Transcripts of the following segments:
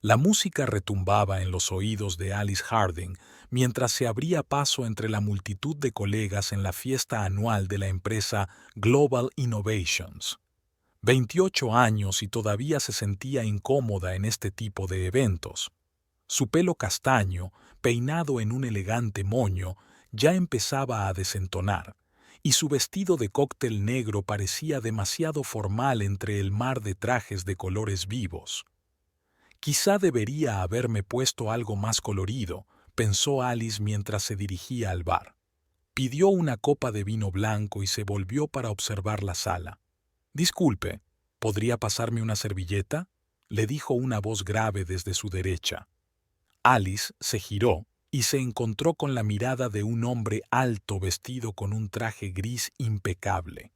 La música retumbaba en los oídos de Alice Harding mientras se abría paso entre la multitud de colegas en la fiesta anual de la empresa Global Innovations. 28 años y todavía se sentía incómoda en este tipo de eventos. Su pelo castaño, peinado en un elegante moño, ya empezaba a desentonar, y su vestido de cóctel negro parecía demasiado formal entre el mar de trajes de colores vivos. Quizá debería haberme puesto algo más colorido, pensó Alice mientras se dirigía al bar. Pidió una copa de vino blanco y se volvió para observar la sala. Disculpe, ¿podría pasarme una servilleta?, le dijo una voz grave desde su derecha. Alice se giró y se encontró con la mirada de un hombre alto vestido con un traje gris impecable.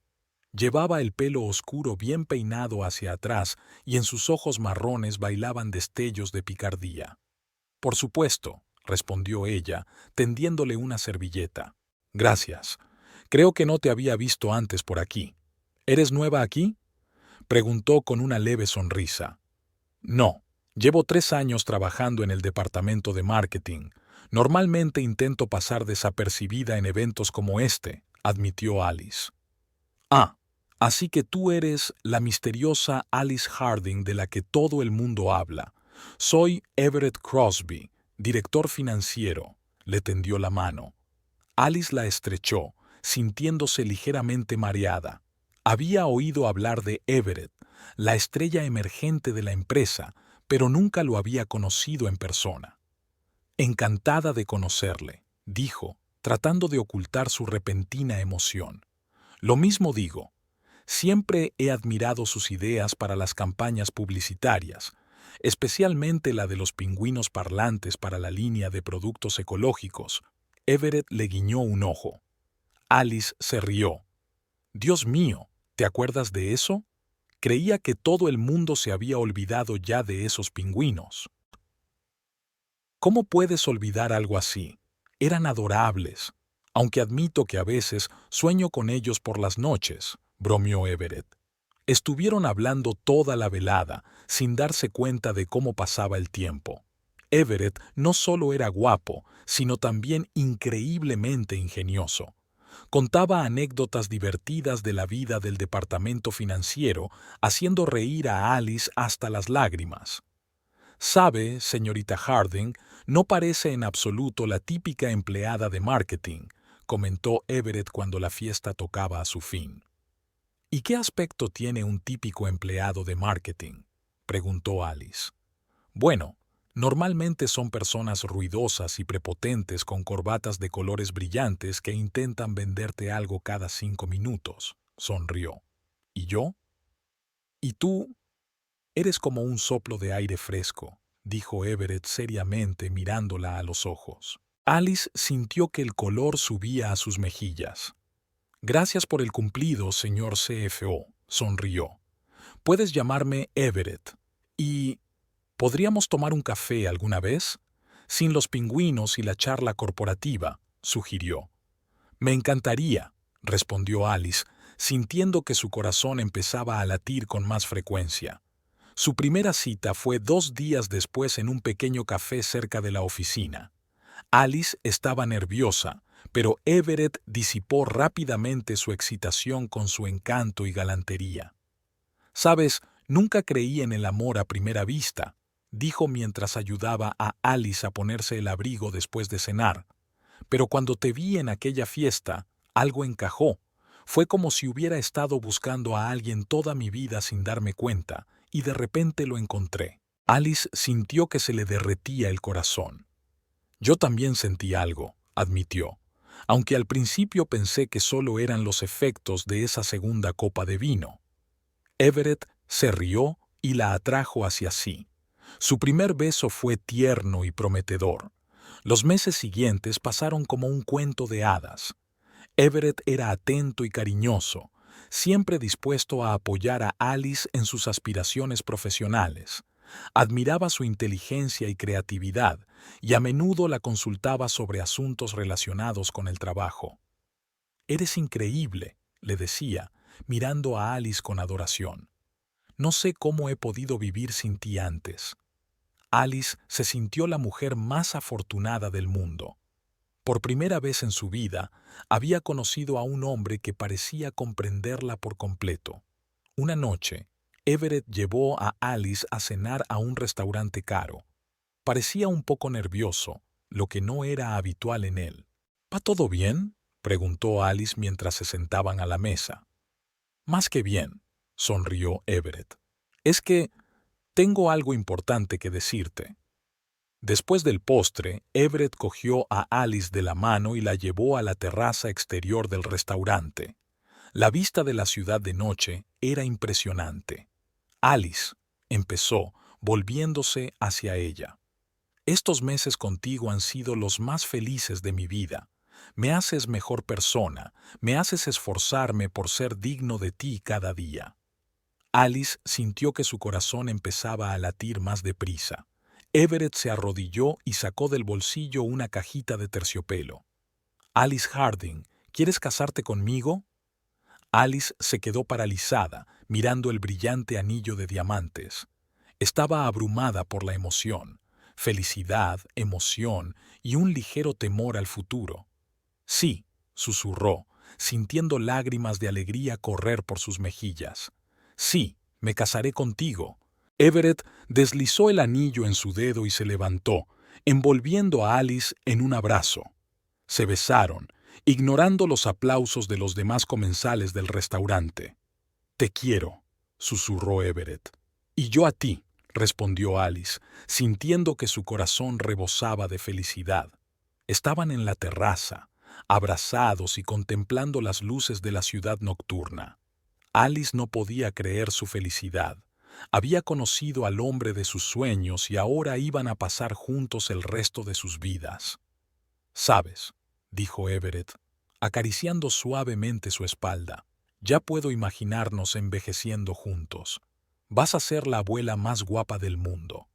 Llevaba el pelo oscuro bien peinado hacia atrás y en sus ojos marrones bailaban destellos de picardía. «Por supuesto», respondió ella, tendiéndole una servilleta. «Gracias. Creo que no te había visto antes por aquí. ¿Eres nueva aquí?», preguntó con una leve sonrisa. «No, llevo 3 años trabajando en el departamento de marketing. Normalmente intento pasar desapercibida en eventos como este», admitió Alice. «Ah, así que tú eres la misteriosa Alice Harding de la que todo el mundo habla. Soy Everett Crosby, director financiero», le tendió la mano. Alice la estrechó, sintiéndose ligeramente mareada. Había oído hablar de Everett, la estrella emergente de la empresa, pero nunca lo había conocido en persona. «Encantada de conocerle», dijo, tratando de ocultar su repentina emoción. «Lo mismo digo. Siempre he admirado sus ideas para las campañas publicitarias, especialmente la de los pingüinos parlantes para la línea de productos ecológicos». Everett le guiñó un ojo. Alice se rió. «Dios mío, ¿te acuerdas de eso? Creía que todo el mundo se había olvidado ya de esos pingüinos». «¿Cómo puedes olvidar algo así? Eran adorables, aunque admito que a veces sueño con ellos por las noches», bromeó Everett. Estuvieron hablando toda la velada, sin darse cuenta de cómo pasaba el tiempo. Everett no solo era guapo, sino también increíblemente ingenioso. Contaba anécdotas divertidas de la vida del departamento financiero, haciendo reír a Alice hasta las lágrimas. «Sabe, señorita Harding, no parece en absoluto la típica empleada de marketing», comentó Everett cuando la fiesta tocaba a su fin. «¿Y qué aspecto tiene un típico empleado de marketing?», preguntó Alice. «Bueno, normalmente son personas ruidosas y prepotentes con corbatas de colores brillantes que intentan venderte algo cada 5 minutos», sonrió. «¿Y yo?». «¿Y tú?». «Eres como un soplo de aire fresco», dijo Everett seriamente mirándola a los ojos. Alice sintió que el color subía a sus mejillas. «Gracias por el cumplido, señor CFO», sonrió. «Puedes llamarme Everett. Y ¿podríamos tomar un café alguna vez? Sin los pingüinos y la charla corporativa», sugirió. «Me encantaría», respondió Alice, sintiendo que su corazón empezaba a latir con más frecuencia. Su primera cita fue 2 días después en un pequeño café cerca de la oficina. Alice estaba nerviosa, pero Everett disipó rápidamente su excitación con su encanto y galantería. «Sabes, nunca creí en el amor a primera vista», dijo mientras ayudaba a Alice a ponerse el abrigo después de cenar. «Pero cuando te vi en aquella fiesta, algo encajó. Fue como si hubiera estado buscando a alguien toda mi vida sin darme cuenta, y de repente lo encontré». Alice sintió que se le derretía el corazón. «Yo también sentí algo», admitió, aunque al principio pensé que solo eran los efectos de esa segunda copa de vino. Everett se rió y la atrajo hacia sí. Su primer beso fue tierno y prometedor. Los meses siguientes pasaron como un cuento de hadas. Everett era atento y cariñoso, siempre dispuesto a apoyar a Alice en sus aspiraciones profesionales. Admiraba su inteligencia y creatividad, y a menudo la consultaba sobre asuntos relacionados con el trabajo. «Eres increíble», le decía, mirando a Alice con adoración. «No sé cómo he podido vivir sin ti antes». Alice se sintió la mujer más afortunada del mundo. Por primera vez en su vida, había conocido a un hombre que parecía comprenderla por completo. Una noche, Everett llevó a Alice a cenar a un restaurante caro. Parecía un poco nervioso, lo que no era habitual en él. ¿Va todo bien?, preguntó Alice mientras se sentaban a la mesa. Más que bien, sonrió Everett. Es que tengo algo importante que decirte. Después del postre, Everett cogió a Alice de la mano y la llevó a la terraza exterior del restaurante. La vista de la ciudad de noche era impresionante. Alice, empezó, volviéndose hacia ella. Estos meses contigo han sido los más felices de mi vida. Me haces mejor persona, me haces esforzarme por ser digno de ti cada día. Alice sintió que su corazón empezaba a latir más deprisa. Everett se arrodilló y sacó del bolsillo una cajita de terciopelo. «Alice Harding, ¿quieres casarte conmigo?» Alice se quedó paralizada, mirando el brillante anillo de diamantes. Estaba abrumada por la emoción, felicidad, emoción y un ligero temor al futuro. «Sí», susurró, sintiendo lágrimas de alegría correr por sus mejillas. «Sí, me casaré contigo». Everett deslizó el anillo en su dedo y se levantó, envolviendo a Alice en un abrazo. Se besaron, ignorando los aplausos de los demás comensales del restaurante. «Te quiero», susurró Everett. «Y yo a ti», respondió Alice, sintiendo que su corazón rebosaba de felicidad. Estaban en la terraza, abrazados y contemplando las luces de la ciudad nocturna. Alice no podía creer su felicidad. Había conocido al hombre de sus sueños y ahora iban a pasar juntos el resto de sus vidas. «¿Sabes?», dijo Everett, acariciando suavemente su espalda. «Ya puedo imaginarnos envejeciendo juntos. Vas a ser la abuela más guapa del mundo».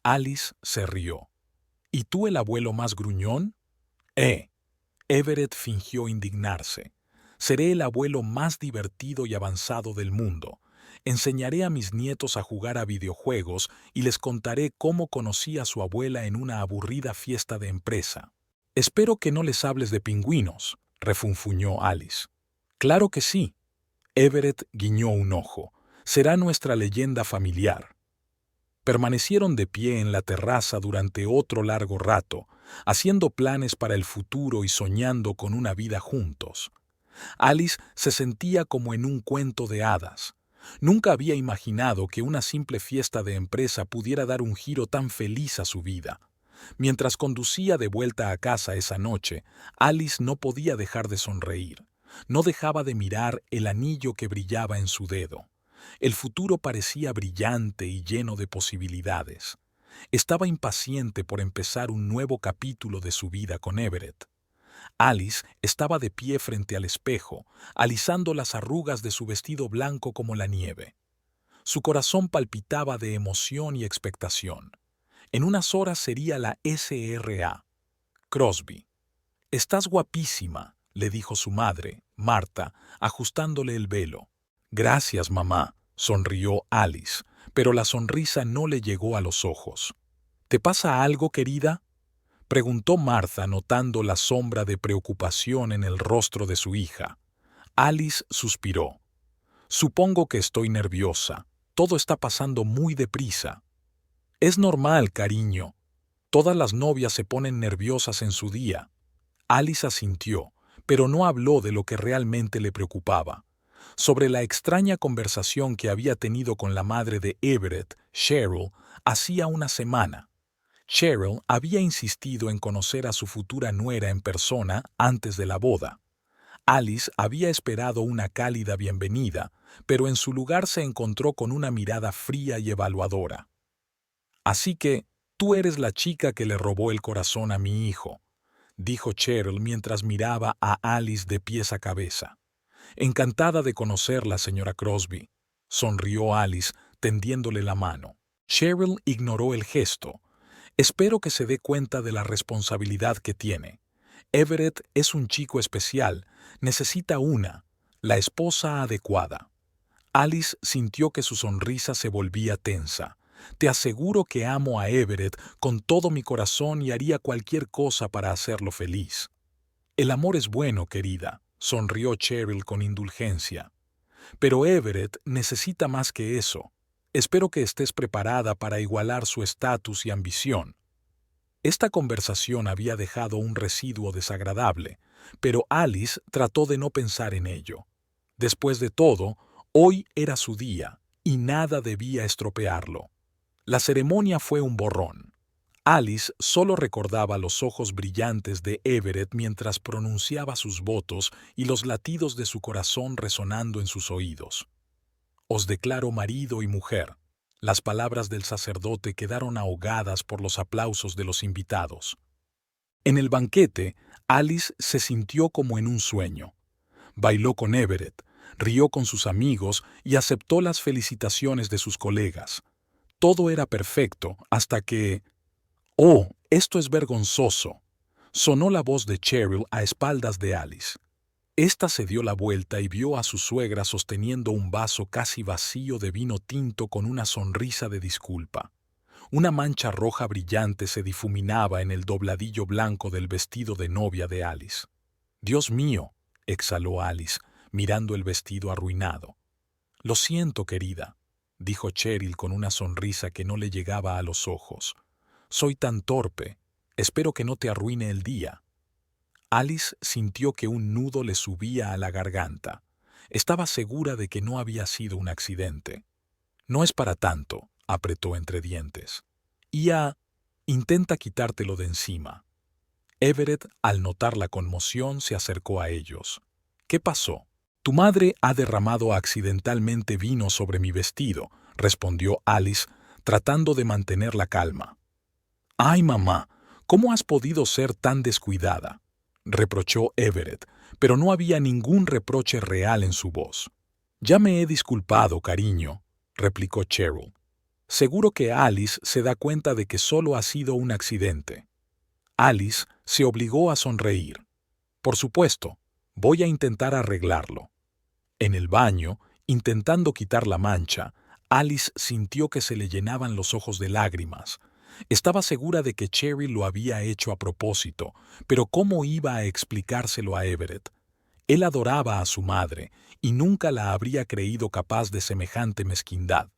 Alice se rió. «¿Y tú el abuelo más gruñón?» Everett fingió indignarse. «Seré el abuelo más divertido y avanzado del mundo. Enseñaré a mis nietos a jugar a videojuegos y les contaré cómo conocí a su abuela en una aburrida fiesta de empresa». «Espero que no les hables de pingüinos», refunfuñó Alice. «Claro que sí». Everett guiñó un ojo. «Será nuestra leyenda familiar». Permanecieron de pie en la terraza durante otro largo rato, haciendo planes para el futuro y soñando con una vida juntos. Alice se sentía como en un cuento de hadas. Nunca había imaginado que una simple fiesta de empresa pudiera dar un giro tan feliz a su vida. Mientras conducía de vuelta a casa esa noche, Alice no podía dejar de sonreír. No dejaba de mirar el anillo que brillaba en su dedo. El futuro parecía brillante y lleno de posibilidades. Estaba impaciente por empezar un nuevo capítulo de su vida con Everett. Alice estaba de pie frente al espejo, alisando las arrugas de su vestido blanco como la nieve. Su corazón palpitaba de emoción y expectación. En unas horas sería la S.R.A. Crosby. «Estás guapísima», le dijo su madre, Marta, ajustándole el velo. «Gracias, mamá», sonrió Alice, pero la sonrisa no le llegó a los ojos. «¿Te pasa algo, querida?», preguntó Marta, notando la sombra de preocupación en el rostro de su hija. Alice suspiró. «Supongo que estoy nerviosa. Todo está pasando muy deprisa». «Es normal, cariño. Todas las novias se ponen nerviosas en su día». Alice asintió, pero no habló de lo que realmente le preocupaba. Sobre la extraña conversación que había tenido con la madre de Everett, Cheryl, hacía una semana. Cheryl había insistido en conocer a su futura nuera en persona antes de la boda. Alice había esperado una cálida bienvenida, pero en su lugar se encontró con una mirada fría y evaluadora. «Así que tú eres la chica que le robó el corazón a mi hijo», dijo Cheryl mientras miraba a Alice de pies a cabeza. «Encantada de conocerla, señora Crosby», sonrió Alice, tendiéndole la mano. Cheryl ignoró el gesto. «Espero que se dé cuenta de la responsabilidad que tiene. Everett es un chico especial, necesita la esposa adecuada». Alice sintió que su sonrisa se volvía tensa. Te aseguro que amo a Everett con todo mi corazón y haría cualquier cosa para hacerlo feliz. El amor es bueno, querida, sonrió Cheryl con indulgencia. Pero Everett necesita más que eso. Espero que estés preparada para igualar su estatus y ambición. Esta conversación había dejado un residuo desagradable, pero Alice trató de no pensar en ello. Después de todo, hoy era su día, y nada debía estropearlo. La ceremonia fue un borrón. Alice solo recordaba los ojos brillantes de Everett mientras pronunciaba sus votos y los latidos de su corazón resonando en sus oídos. Os declaro marido y mujer. Las palabras del sacerdote quedaron ahogadas por los aplausos de los invitados. En el banquete, Alice se sintió como en un sueño. Bailó con Everett, rió con sus amigos y aceptó las felicitaciones de sus colegas. Todo era perfecto hasta que... «Oh, esto es vergonzoso», sonó la voz de Cheryl a espaldas de Alice. Esta se dio la vuelta y vio a su suegra sosteniendo un vaso casi vacío de vino tinto con una sonrisa de disculpa. Una mancha roja brillante se difuminaba en el dobladillo blanco del vestido de novia de Alice. «Dios mío», exhaló Alice, mirando el vestido arruinado. «Lo siento, querida», dijo Cheryl con una sonrisa que no le llegaba a los ojos. «Soy tan torpe. Espero que no te arruine el día». Alice sintió que un nudo le subía a la garganta. Estaba segura de que no había sido un accidente. «No es para tanto», apretó entre dientes. Intenta quitártelo de encima». Everett, al notar la conmoción, se acercó a ellos. «¿Qué pasó?» «Tu madre ha derramado accidentalmente vino sobre mi vestido», respondió Alice, tratando de mantener la calma. «Ay, mamá, ¿cómo has podido ser tan descuidada?», reprochó Everett, pero no había ningún reproche real en su voz. «Ya me he disculpado, cariño», replicó Cheryl. «Seguro que Alice se da cuenta de que solo ha sido un accidente». Alice se obligó a sonreír. «Por supuesto, voy a intentar arreglarlo». En el baño, intentando quitar la mancha, Alice sintió que se le llenaban los ojos de lágrimas. Estaba segura de que Cheryl lo había hecho a propósito, pero ¿cómo iba a explicárselo a Everett? Él adoraba a su madre y nunca la habría creído capaz de semejante mezquindad.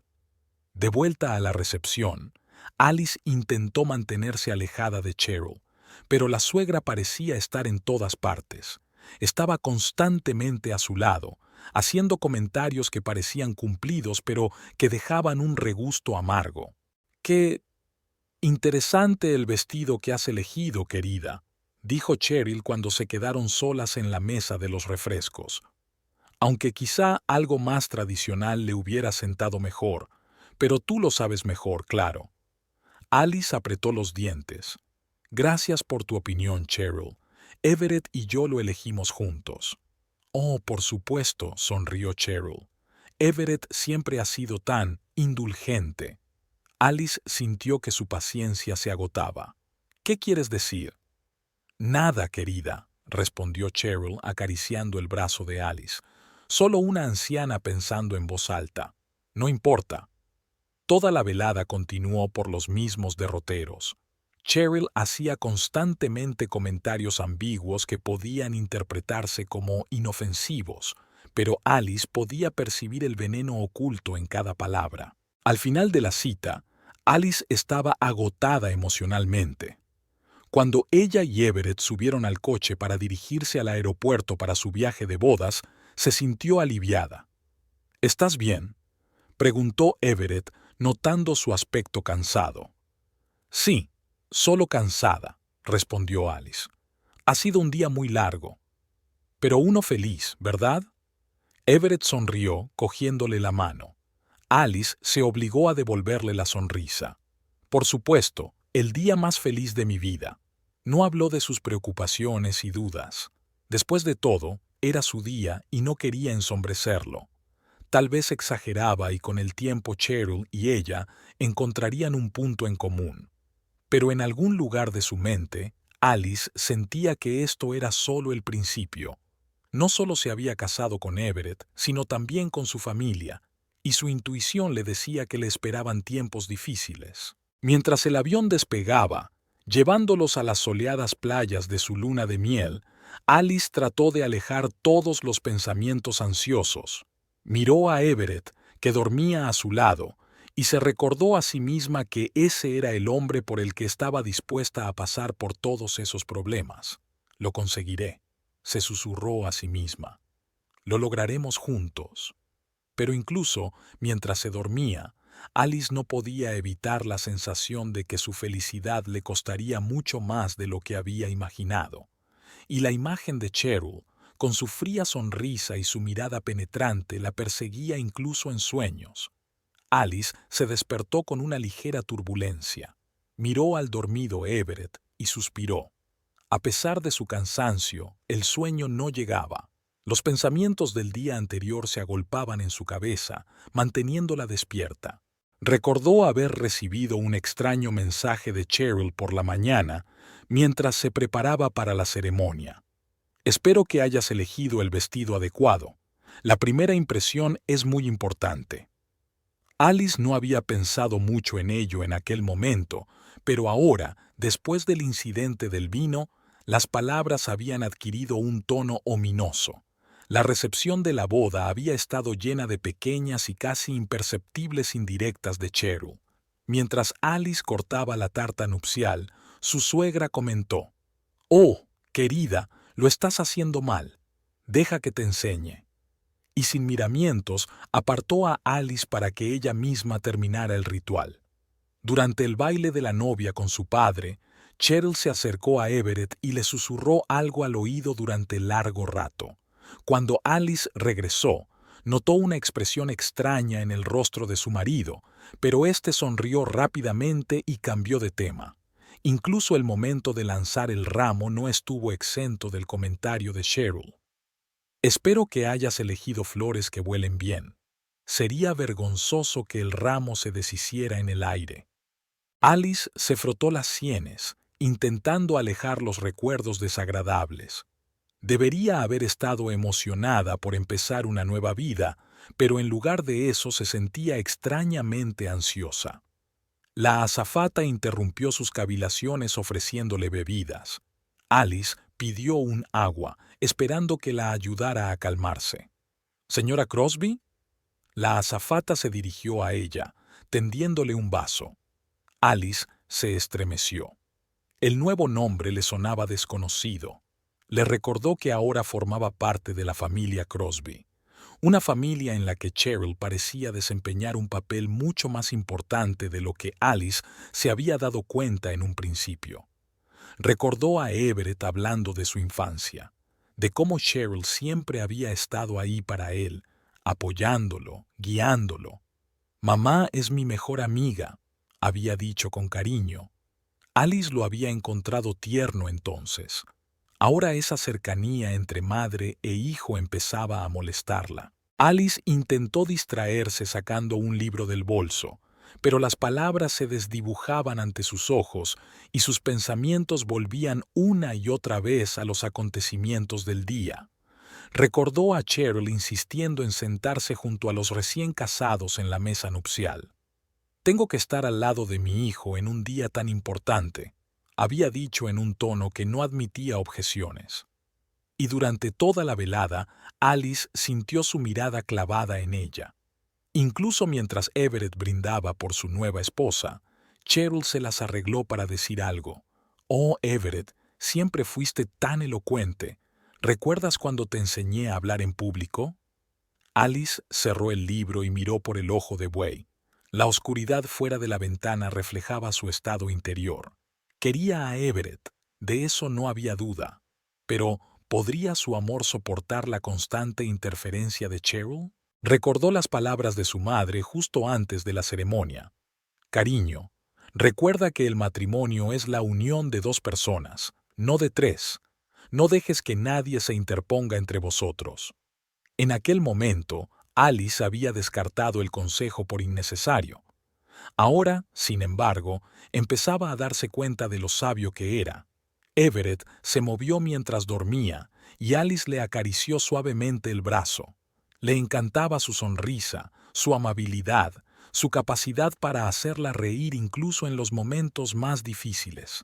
De vuelta a la recepción, Alice intentó mantenerse alejada de Cheryl, pero la suegra parecía estar en todas partes. Estaba constantemente a su lado, haciendo comentarios que parecían cumplidos pero que dejaban un regusto amargo. «Qué interesante el vestido que has elegido, querida», dijo Cheryl cuando se quedaron solas en la mesa de los refrescos. «Aunque quizá algo más tradicional le hubiera sentado mejor, pero tú lo sabes mejor, claro». Alice apretó los dientes. «Gracias por tu opinión, Cheryl. Everett y yo lo elegimos juntos». «Oh, por supuesto», sonrió Cheryl. «Everett siempre ha sido tan indulgente». Alice sintió que su paciencia se agotaba. «¿Qué quieres decir?» «Nada, querida», respondió Cheryl acariciando el brazo de Alice. «Solo una anciana pensando en voz alta. No importa». Toda la velada continuó por los mismos derroteros. Cheryl hacía constantemente comentarios ambiguos que podían interpretarse como inofensivos, pero Alice podía percibir el veneno oculto en cada palabra. Al final de la cita, Alice estaba agotada emocionalmente. Cuando ella y Everett subieron al coche para dirigirse al aeropuerto para su viaje de bodas, se sintió aliviada. «¿Estás bien?», preguntó Everett, notando su aspecto cansado. «Sí, solo cansada», respondió Alice. «Ha sido un día muy largo. Pero uno feliz, ¿verdad?». Everett sonrió, cogiéndole la mano. Alice se obligó a devolverle la sonrisa. «Por supuesto, el día más feliz de mi vida». No habló de sus preocupaciones y dudas. Después de todo, era su día y no quería ensombrecerlo. Tal vez exageraba y con el tiempo Cheryl y ella encontrarían un punto en común. Pero en algún lugar de su mente, Alice sentía que esto era solo el principio. No solo se había casado con Everett, sino también con su familia, y su intuición le decía que le esperaban tiempos difíciles. Mientras el avión despegaba, llevándolos a las soleadas playas de su luna de miel, Alice trató de alejar todos los pensamientos ansiosos. Miró a Everett, que dormía a su lado, y se recordó a sí misma que ese era el hombre por el que estaba dispuesta a pasar por todos esos problemas. Lo conseguiré, se susurró a sí misma. Lo lograremos juntos. Pero incluso mientras se dormía, Alice no podía evitar la sensación de que su felicidad le costaría mucho más de lo que había imaginado. Y la imagen de Cheryl, con su fría sonrisa y su mirada penetrante, la perseguía incluso en sueños. Alice se despertó con una ligera turbulencia. Miró al dormido Everett y suspiró. A pesar de su cansancio, el sueño no llegaba. Los pensamientos del día anterior se agolpaban en su cabeza, manteniéndola despierta. Recordó haber recibido un extraño mensaje de Cheryl por la mañana mientras se preparaba para la ceremonia. Espero que hayas elegido el vestido adecuado. La primera impresión es muy importante. Alice no había pensado mucho en ello en aquel momento, pero ahora, después del incidente del vino, las palabras habían adquirido un tono ominoso. La recepción de la boda había estado llena de pequeñas y casi imperceptibles indirectas de Cheryl. Mientras Alice cortaba la tarta nupcial, su suegra comentó: «Oh, querida, lo estás haciendo mal. Deja que te enseñe». Y sin miramientos apartó a Alice para que ella misma terminara el ritual. Durante el baile de la novia con su padre, Cheryl se acercó a Everett y le susurró algo al oído durante largo rato. Cuando Alice regresó, notó una expresión extraña en el rostro de su marido, pero éste sonrió rápidamente y cambió de tema. Incluso el momento de lanzar el ramo no estuvo exento del comentario de Cheryl. «Espero que hayas elegido flores que huelen bien. Sería vergonzoso que el ramo se deshiciera en el aire». Alice se frotó las sienes, intentando alejar los recuerdos desagradables. Debería haber estado emocionada por empezar una nueva vida, pero en lugar de eso se sentía extrañamente ansiosa. La azafata interrumpió sus cavilaciones ofreciéndole bebidas. Alice pidió un agua, esperando que la ayudara a calmarse. «¿Señora Crosby?» La azafata se dirigió a ella, tendiéndole un vaso. Alice se estremeció. El nuevo nombre le sonaba desconocido. Le recordó que ahora formaba parte de la familia Crosby, una familia en la que Cheryl parecía desempeñar un papel mucho más importante de lo que Alice se había dado cuenta en un principio. Recordó a Everett hablando de su infancia, de cómo Cheryl siempre había estado ahí para él, apoyándolo, guiándolo. «Mamá es mi mejor amiga», había dicho con cariño. Alice lo había encontrado tierno entonces. Ahora esa cercanía entre madre e hijo empezaba a molestarla. Alice intentó distraerse sacando un libro del bolso, pero las palabras se desdibujaban ante sus ojos y sus pensamientos volvían una y otra vez a los acontecimientos del día. Recordó a Cheryl insistiendo en sentarse junto a los recién casados en la mesa nupcial. «Tengo que estar al lado de mi hijo en un día tan importante», había dicho en un tono que no admitía objeciones. Y durante toda la velada, Alice sintió su mirada clavada en ella. Incluso mientras Everett brindaba por su nueva esposa, Cheryl se las arregló para decir algo. «Oh, Everett, siempre fuiste tan elocuente. ¿Recuerdas cuando te enseñé a hablar en público?» Alice cerró el libro y miró por el ojo de buey. La oscuridad fuera de la ventana reflejaba su estado interior. Quería a Everett, de eso no había duda. Pero, ¿podría su amor soportar la constante interferencia de Cheryl? Recordó las palabras de su madre justo antes de la ceremonia. «Cariño, recuerda que el matrimonio es la unión de dos personas, no de tres. No dejes que nadie se interponga entre vosotros». En aquel momento, Alice había descartado el consejo por innecesario. Ahora, sin embargo, empezaba a darse cuenta de lo sabio que era. Everett se movió mientras dormía y Alice le acarició suavemente el brazo. Le encantaba su sonrisa, su amabilidad, su capacidad para hacerla reír incluso en los momentos más difíciles.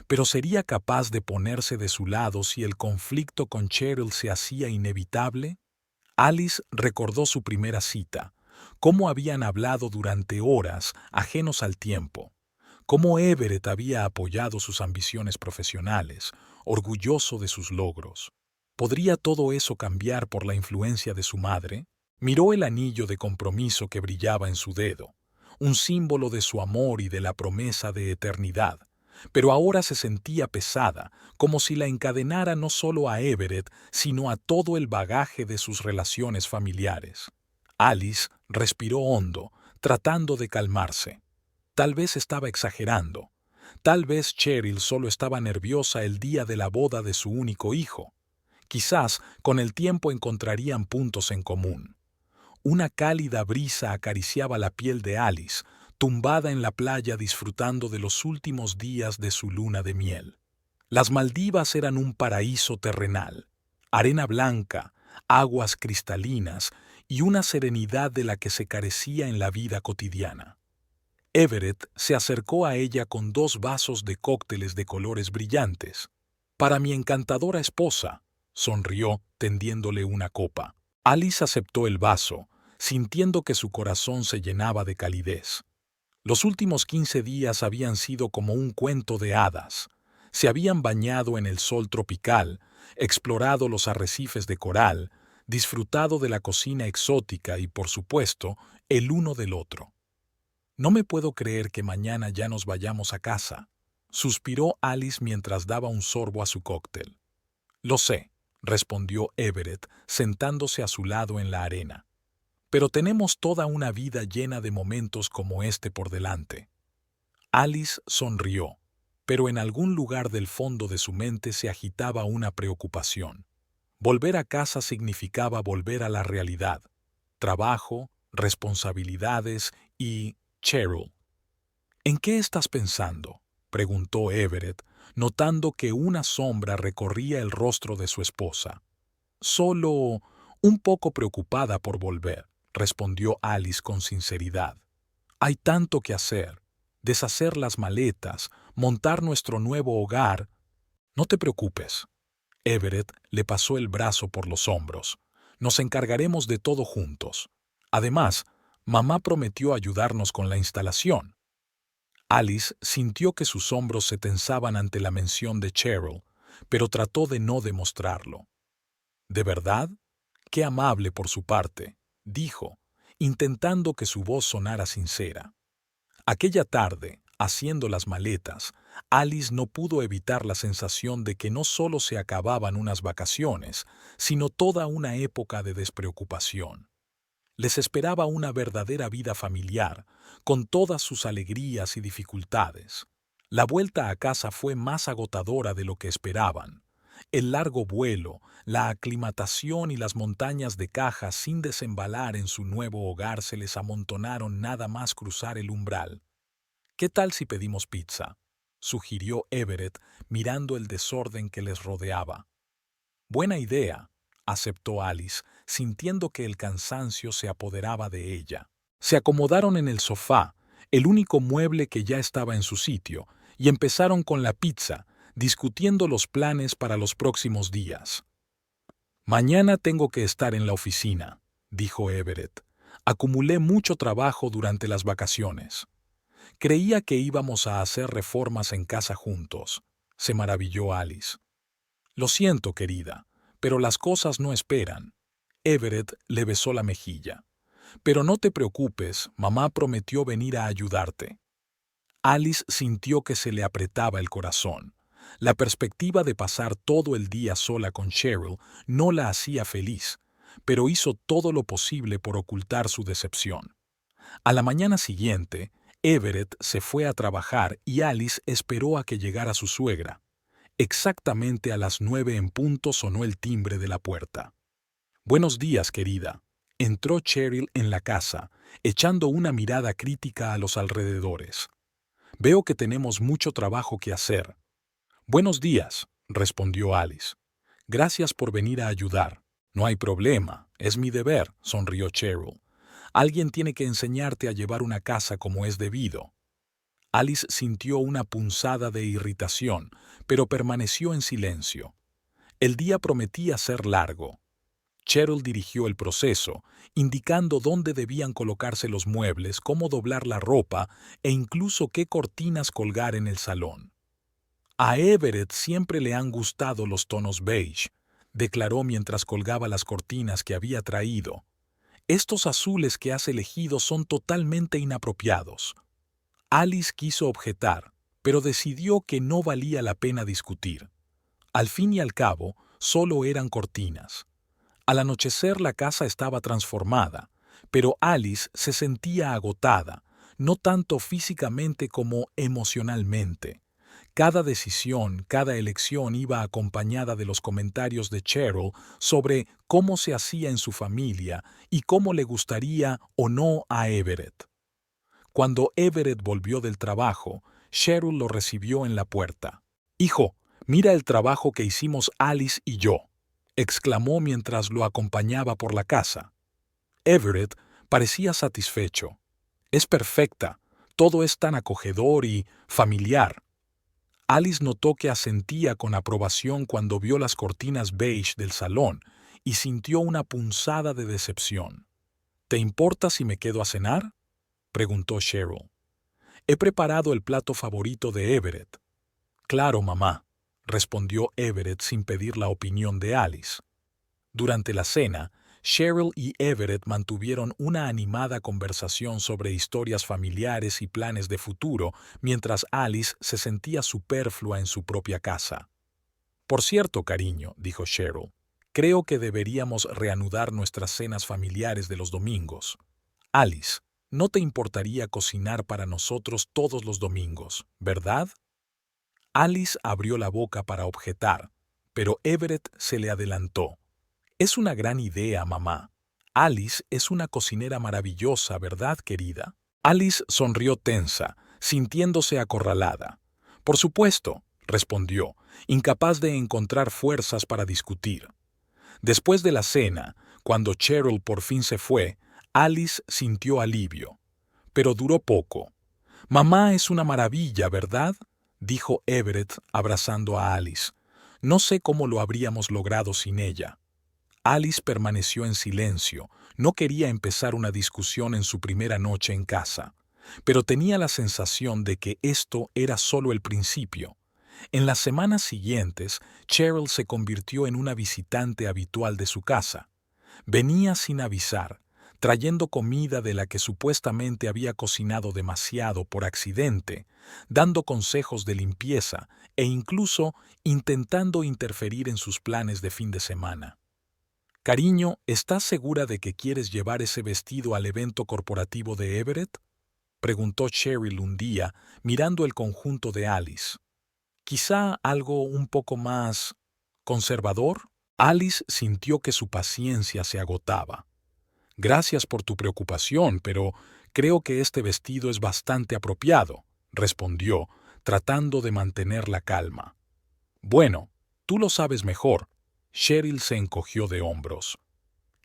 Pero ¿sería capaz de ponerse de su lado si el conflicto con Cheryl se hacía inevitable? Alice recordó su primera cita, cómo habían hablado durante horas, ajenos al tiempo, cómo Everett había apoyado sus ambiciones profesionales, orgulloso de sus logros. ¿Podría todo eso cambiar por la influencia de su madre? Miró el anillo de compromiso que brillaba en su dedo, un símbolo de su amor y de la promesa de eternidad, pero ahora se sentía pesada, como si la encadenara no solo a Everett, sino a todo el bagaje de sus relaciones familiares. Alice respiró hondo, tratando de calmarse. Tal vez estaba exagerando. Tal vez Cheryl solo estaba nerviosa el día de la boda de su único hijo. Quizás con el tiempo encontrarían puntos en común. Una cálida brisa acariciaba la piel de Alice, tumbada en la playa disfrutando de los últimos días de su luna de miel. Las Maldivas eran un paraíso terrenal, arena blanca, aguas cristalinas y una serenidad de la que se carecía en la vida cotidiana. Everett se acercó a ella con 2 vasos de cócteles de colores brillantes. «Para mi encantadora esposa», sonrió, tendiéndole una copa. Alice aceptó el vaso, sintiendo que su corazón se llenaba de calidez. Los últimos 15 días habían sido como un cuento de hadas. Se habían bañado en el sol tropical, explorado los arrecifes de coral, disfrutado de la cocina exótica y, por supuesto, el uno del otro. «No me puedo creer que mañana ya nos vayamos a casa», suspiró Alice mientras daba un sorbo a su cóctel. «Lo sé», respondió Everett, sentándose a su lado en la arena. «Pero tenemos toda una vida llena de momentos como este por delante». Alice sonrió, pero en algún lugar del fondo de su mente se agitaba una preocupación. Volver a casa significaba volver a la realidad. Trabajo, responsabilidades y Cheryl. «¿En qué estás pensando?», preguntó Everett, notando que una sombra recorría el rostro de su esposa. «Solo un poco preocupada por volver», respondió Alice con sinceridad. «Hay tanto que hacer, deshacer las maletas, montar nuestro nuevo hogar». «No te preocupes». Everett le pasó el brazo por los hombros. «Nos encargaremos de todo juntos. Además, mamá prometió ayudarnos con la instalación». Alice sintió que sus hombros se tensaban ante la mención de Cheryl, pero trató de no demostrarlo. «¿De verdad? Qué amable por su parte», dijo, intentando que su voz sonara sincera. Aquella tarde, haciendo las maletas, Alice no pudo evitar la sensación de que no solo se acababan unas vacaciones, sino toda una época de despreocupación. Les esperaba una verdadera vida familiar, con todas sus alegrías y dificultades. La vuelta a casa fue más agotadora de lo que esperaban. El largo vuelo, la aclimatación y las montañas de cajas sin desembalar en su nuevo hogar se les amontonaron nada más cruzar el umbral. «¿Qué tal si pedimos pizza?», sugirió Everett, mirando el desorden que les rodeaba. «Buena idea», aceptó Alice, sintiendo que el cansancio se apoderaba de ella. Se acomodaron en el sofá, el único mueble que ya estaba en su sitio, y empezaron con la pizza, discutiendo los planes para los próximos días. «Mañana tengo que estar en la oficina», dijo Everett. «Acumulé mucho trabajo durante las vacaciones». «Creía que íbamos a hacer reformas en casa juntos», se maravilló Alice. «Lo siento, querida, pero las cosas no esperan». Everett le besó la mejilla. «Pero no te preocupes, mamá prometió venir a ayudarte». Alice sintió que se le apretaba el corazón. La perspectiva de pasar todo el día sola con Cheryl no la hacía feliz, pero hizo todo lo posible por ocultar su decepción. A la mañana siguiente, Everett se fue a trabajar y Alice esperó a que llegara su suegra. Exactamente a las 9 en punto sonó el timbre de la puerta. «Buenos días, querida». Entró Cheryl en la casa, echando una mirada crítica a los alrededores. «Veo que tenemos mucho trabajo que hacer». «Buenos días», respondió Alice. «Gracias por venir a ayudar». «No hay problema, es mi deber», sonrió Cheryl. Alguien tiene que enseñarte a llevar una casa como es debido. Alice sintió una punzada de irritación, pero permaneció en silencio. El día prometía ser largo. Cheryl dirigió el proceso, indicando dónde debían colocarse los muebles, cómo doblar la ropa e incluso qué cortinas colgar en el salón. A Everett siempre le han gustado los tonos beige, declaró mientras colgaba las cortinas que había traído. Estos azules que has elegido son totalmente inapropiados. Alice quiso objetar, pero decidió que no valía la pena discutir. Al fin y al cabo, solo eran cortinas. Al anochecer la casa estaba transformada, pero Alice se sentía agotada, no tanto físicamente como emocionalmente. Cada decisión, cada elección iba acompañada de los comentarios de Cheryl sobre cómo se hacía en su familia y cómo le gustaría o no a Everett. Cuando Everett volvió del trabajo, Cheryl lo recibió en la puerta. «Hijo, mira el trabajo que hicimos Alice y yo», exclamó mientras lo acompañaba por la casa. Everett parecía satisfecho. «Es perfecta, todo es tan acogedor y familiar». Alice notó que asentía con aprobación cuando vio las cortinas beige del salón y sintió una punzada de decepción. «¿Te importa si me quedo a cenar?», preguntó Cheryl. «He preparado el plato favorito de Everett». «Claro, mamá», respondió Everett sin pedir la opinión de Alice. Durante la cena, Cheryl y Everett mantuvieron una animada conversación sobre historias familiares y planes de futuro, mientras Alice se sentía superflua en su propia casa. «Por cierto, cariño», dijo Cheryl, «creo que deberíamos reanudar nuestras cenas familiares de los domingos. Alice, no te importaría cocinar para nosotros todos los domingos, ¿verdad?». Alice abrió la boca para objetar, pero Everett se le adelantó. «Es una gran idea, mamá. Alice es una cocinera maravillosa, ¿verdad, querida?». Alice sonrió tensa, sintiéndose acorralada. «Por supuesto», respondió, incapaz de encontrar fuerzas para discutir. Después de la cena, cuando Cheryl por fin se fue, Alice sintió alivio. Pero duró poco. «Mamá es una maravilla, ¿verdad?», dijo Everett abrazando a Alice. «No sé cómo lo habríamos logrado sin ella». Alice permaneció en silencio. No quería empezar una discusión en su primera noche en casa, pero tenía la sensación de que esto era solo el principio. En las semanas siguientes, Cheryl se convirtió en una visitante habitual de su casa. Venía sin avisar, trayendo comida de la que supuestamente había cocinado demasiado por accidente, dando consejos de limpieza e incluso intentando interferir en sus planes de fin de semana. «Cariño, ¿estás segura de que quieres llevar ese vestido al evento corporativo de Everett?», preguntó Cheryl un día, mirando el conjunto de Alice. «¿Quizá algo un poco más conservador?». Alice sintió que su paciencia se agotaba. «Gracias por tu preocupación, pero creo que este vestido es bastante apropiado», respondió, tratando de mantener la calma. «Bueno, tú lo sabes mejor». Cheryl se encogió de hombros.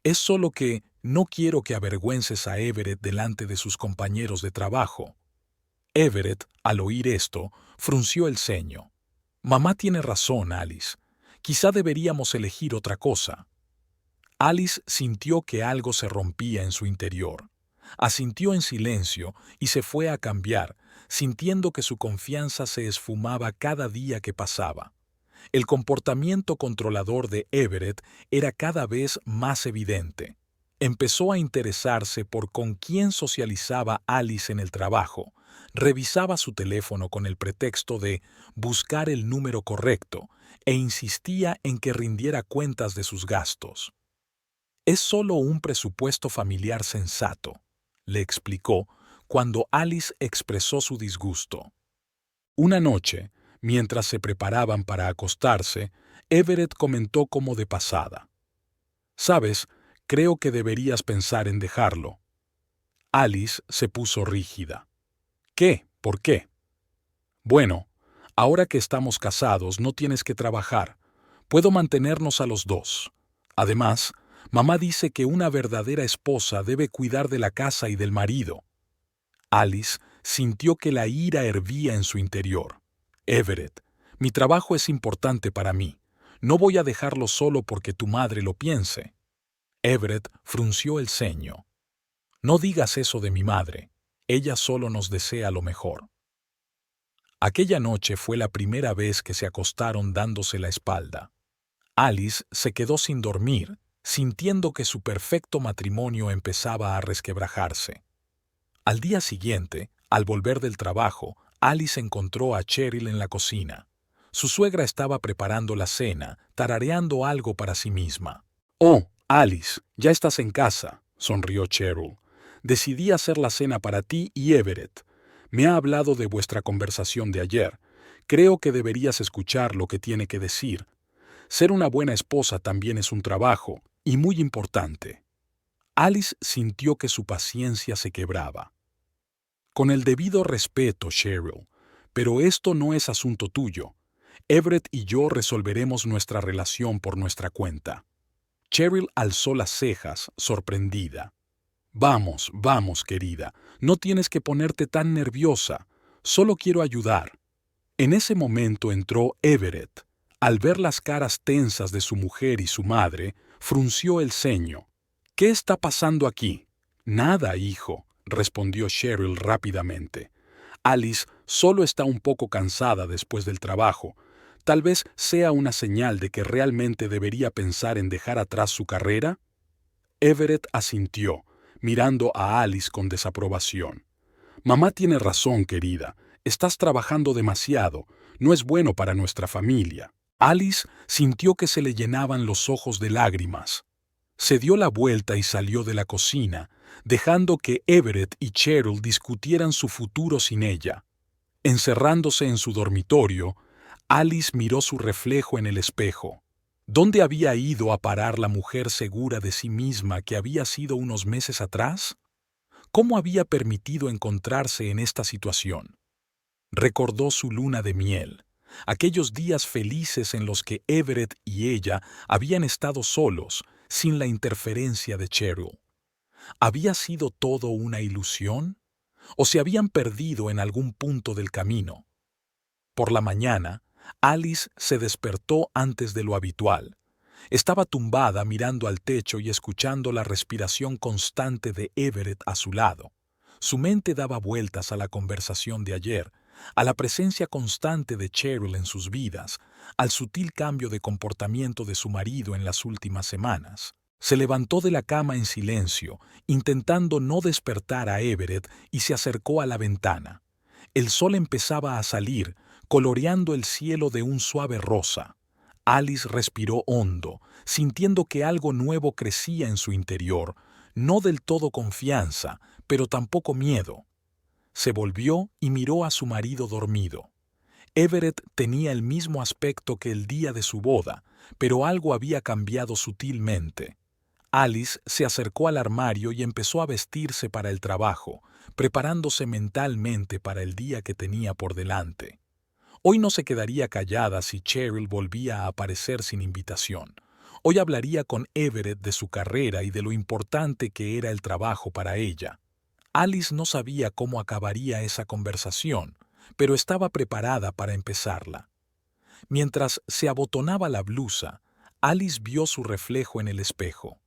«Es solo que no quiero que avergüences a Everett delante de sus compañeros de trabajo». Everett, al oír esto, frunció el ceño. «Mamá tiene razón, Alice. Quizá deberíamos elegir otra cosa». Alice sintió que algo se rompía en su interior. Asintió en silencio y se fue a cambiar, sintiendo que su confianza se esfumaba cada día que pasaba. El comportamiento controlador de Everett era cada vez más evidente. Empezó a interesarse por con quién socializaba Alice en el trabajo. Revisaba su teléfono con el pretexto de buscar el número correcto e insistía en que rindiera cuentas de sus gastos. «Es solo un presupuesto familiar sensato», le explicó cuando Alice expresó su disgusto. Una noche, mientras se preparaban para acostarse, Everett comentó como de pasada: «Sabes, creo que deberías pensar en dejarlo». Alice se puso rígida. «¿Qué? ¿Por qué?». «Bueno, ahora que estamos casados no tienes que trabajar. Puedo mantenernos a los dos. Además, Mamá dice que una verdadera esposa debe cuidar de la casa y del marido. Alice sintió que la ira hervía en su interior. Everett, mi trabajo es importante para mí. No voy a dejarlo solo porque tu madre lo piense. Everett frunció el ceño. No digas eso de mi madre. Ella solo nos desea lo mejor. Aquella noche fue la primera vez que se acostaron dándose la espalda. Alice se quedó sin dormir, sintiendo que su perfecto matrimonio empezaba a resquebrajarse. Al día siguiente, al volver del trabajo, Alice encontró a Cheryl en la cocina. Su suegra estaba preparando la cena, tarareando algo para sí misma. «Oh, Alice, ya estás en casa», sonrió Cheryl. «Decidí hacer la cena para ti y Everett. Me ha hablado de vuestra conversación de ayer. Creo que deberías escuchar lo que tiene que decir. Ser una buena esposa también es un trabajo, y muy importante». Alice sintió que su paciencia se quebraba. «Con el debido respeto, Cheryl, pero esto no es asunto tuyo. Everett y yo resolveremos nuestra relación por nuestra cuenta». Cheryl alzó las cejas, sorprendida. «Vamos, vamos, querida, no tienes que ponerte tan nerviosa. Solo quiero ayudar». En ese momento entró Everett. Al ver las caras tensas de su mujer y su madre, frunció el ceño. «¿Qué está pasando aquí?» «Nada, hijo», respondió Cheryl rápidamente. «Alice solo está un poco cansada después del trabajo. Tal vez sea una señal de que realmente debería pensar en dejar atrás su carrera». Everett asintió, mirando a Alice con desaprobación. «Mamá tiene razón, querida. Estás trabajando demasiado. No es bueno para nuestra familia». Alice sintió que se le llenaban los ojos de lágrimas. Se dio la vuelta y salió de la cocina, dejando que Everett y Cheryl discutieran su futuro sin ella. Encerrándose en su dormitorio, Alice miró su reflejo en el espejo. ¿Dónde había ido a parar la mujer segura de sí misma que había sido unos meses atrás? ¿Cómo había permitido encontrarse en esta situación? Recordó su luna de miel, aquellos días felices en los que Everett y ella habían estado solos, sin la interferencia de Cheryl. ¿Había sido todo una ilusión? ¿O se habían perdido en algún punto del camino? Por la mañana, Alice se despertó antes de lo habitual. Estaba tumbada mirando al techo y escuchando la respiración constante de Everett a su lado. Su mente daba vueltas a la conversación de ayer, a la presencia constante de Cheryl en sus vidas, al sutil cambio de comportamiento de su marido en las últimas semanas. Se levantó de la cama en silencio, intentando no despertar a Everett, y se acercó a la ventana. El sol empezaba a salir, coloreando el cielo de un suave rosa. Alice respiró hondo, sintiendo que algo nuevo crecía en su interior, no del todo confianza, pero tampoco miedo. Se volvió y miró a su marido dormido. Everett tenía el mismo aspecto que el día de su boda, pero algo había cambiado sutilmente. Alice se acercó al armario y empezó a vestirse para el trabajo, preparándose mentalmente para el día que tenía por delante. Hoy no se quedaría callada si Cheryl volvía a aparecer sin invitación. Hoy hablaría con Everett de su carrera y de lo importante que era el trabajo para ella. Alice no sabía cómo acabaría esa conversación, pero estaba preparada para empezarla. Mientras se abotonaba la blusa, Alice vio su reflejo en el espejo.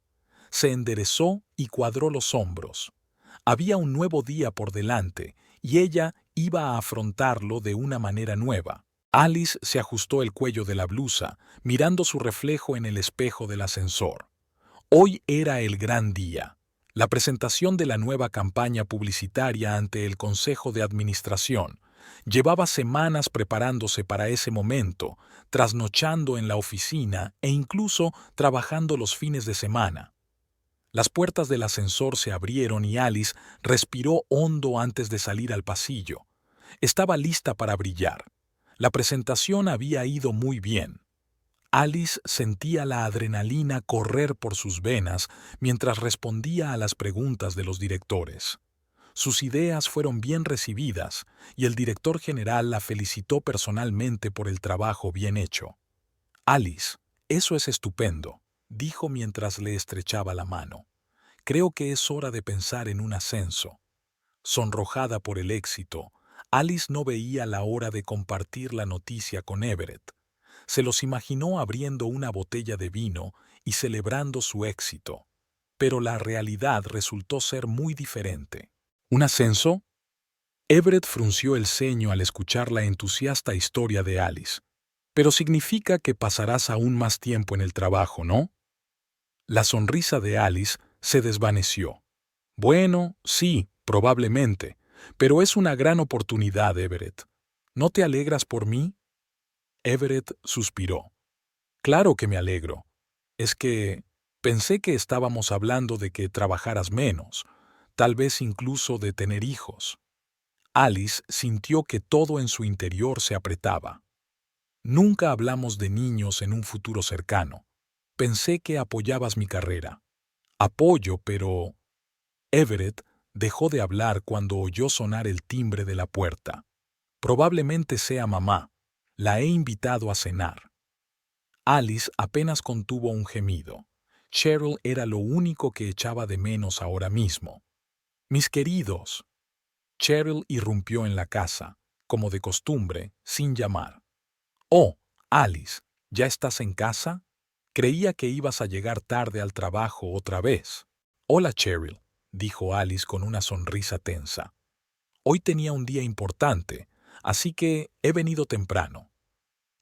Se enderezó y cuadró los hombros. Había un nuevo día por delante, y ella iba a afrontarlo de una manera nueva. Alice se ajustó el cuello de la blusa, mirando su reflejo en el espejo del ascensor. Hoy era el gran día. La presentación de la nueva campaña publicitaria ante el Consejo de Administración. Llevaba semanas preparándose para ese momento, trasnochando en la oficina e incluso trabajando los fines de semana. Las puertas del ascensor se abrieron y Alice respiró hondo antes de salir al pasillo. Estaba lista para brillar. La presentación había ido muy bien. Alice sentía la adrenalina correr por sus venas mientras respondía a las preguntas de los directores. Sus ideas fueron bien recibidas y el director general la felicitó personalmente por el trabajo bien hecho. «Alice, eso es estupendo. dijo mientras le estrechaba la mano. Creo que es hora de pensar en un ascenso. Sonrojada por el éxito, Alice no veía la hora de compartir la noticia con Everett. Se los imaginó abriendo una botella de vino y celebrando su éxito. Pero la realidad resultó ser muy diferente. ¿Un ascenso? Everett frunció el ceño al escuchar la entusiasta historia de Alice. Pero significa que pasarás aún más tiempo en el trabajo, ¿no? La sonrisa de Alice se desvaneció. Bueno, sí, probablemente, pero es una gran oportunidad, Everett. ¿No te alegras por mí? Everett suspiró. Claro que me alegro. Es que pensé que estábamos hablando de que trabajaras menos, tal vez incluso de tener hijos. Alice sintió que todo en su interior se apretaba. Nunca hablamos de niños en un futuro cercano. Pensé que apoyabas mi carrera. Apoyo, pero... Everett dejó de hablar cuando oyó sonar el timbre de la puerta. Probablemente sea mamá. La he invitado a cenar. Alice apenas contuvo un gemido. Cheryl era lo único que echaba de menos ahora mismo. Mis queridos. Cheryl irrumpió en la casa, como de costumbre, sin llamar. Oh, Alice, ¿ya estás en casa? Creía que ibas a llegar tarde al trabajo otra vez. Hola, Cheryl, dijo Alice con una sonrisa tensa. Hoy tenía un día importante, así que he venido temprano.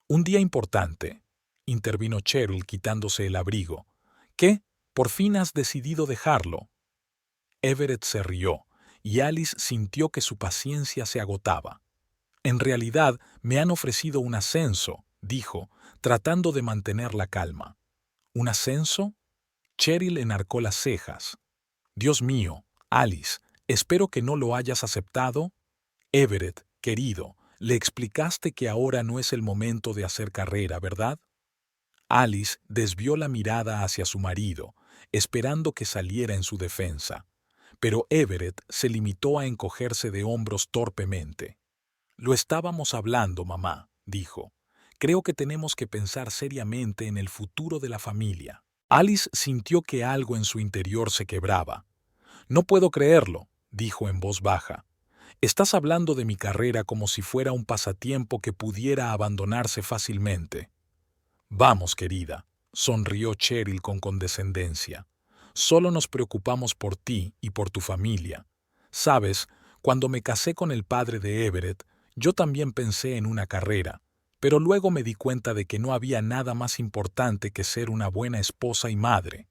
Un día importante, intervino Cheryl quitándose el abrigo. ¿Qué? ¿Por fin has decidido dejarlo? Everett se rió, y Alice sintió que su paciencia se agotaba. En realidad, me han ofrecido un ascenso, dijo, tratando de mantener la calma. ¿Un ascenso? Cheryl enarcó las cejas. Dios mío, Alice, espero que no lo hayas aceptado. Everett, querido, le explicaste que ahora no es el momento de hacer carrera, ¿verdad? Alice desvió la mirada hacia su marido, esperando que saliera en su defensa. Pero Everett se limitó a encogerse de hombros torpemente. Lo estábamos hablando, mamá, dijo. Creo que tenemos que pensar seriamente en el futuro de la familia. Alice sintió que algo en su interior se quebraba. No puedo creerlo, dijo en voz baja. Estás hablando de mi carrera como si fuera un pasatiempo que pudiera abandonarse fácilmente. Vamos, querida, sonrió Cheryl con condescendencia. Solo nos preocupamos por ti y por tu familia. Sabes, cuando me casé con el padre de Everett, yo también pensé en una carrera, pero luego me di cuenta de que no había nada más importante que ser una buena esposa y madre.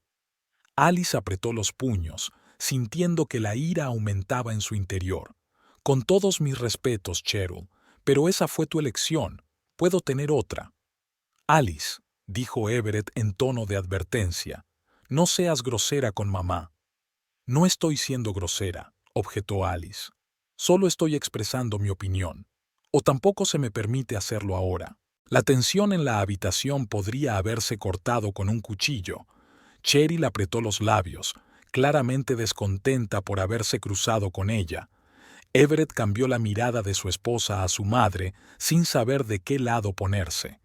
Alice apretó los puños, sintiendo que la ira aumentaba en su interior. Con todos mis respetos, Cheryl, pero esa fue tu elección. Puedo tener otra. Alice, dijo Everett en tono de advertencia, no seas grosera con mamá. No estoy siendo grosera, objetó Alice. Solo estoy expresando mi opinión. O tampoco se me permite hacerlo ahora. La tensión en la habitación podría haberse cortado con un cuchillo. Cheryl apretó los labios, claramente descontenta por haberse cruzado con ella. Everett cambió la mirada de su esposa a su madre sin saber de qué lado ponerse.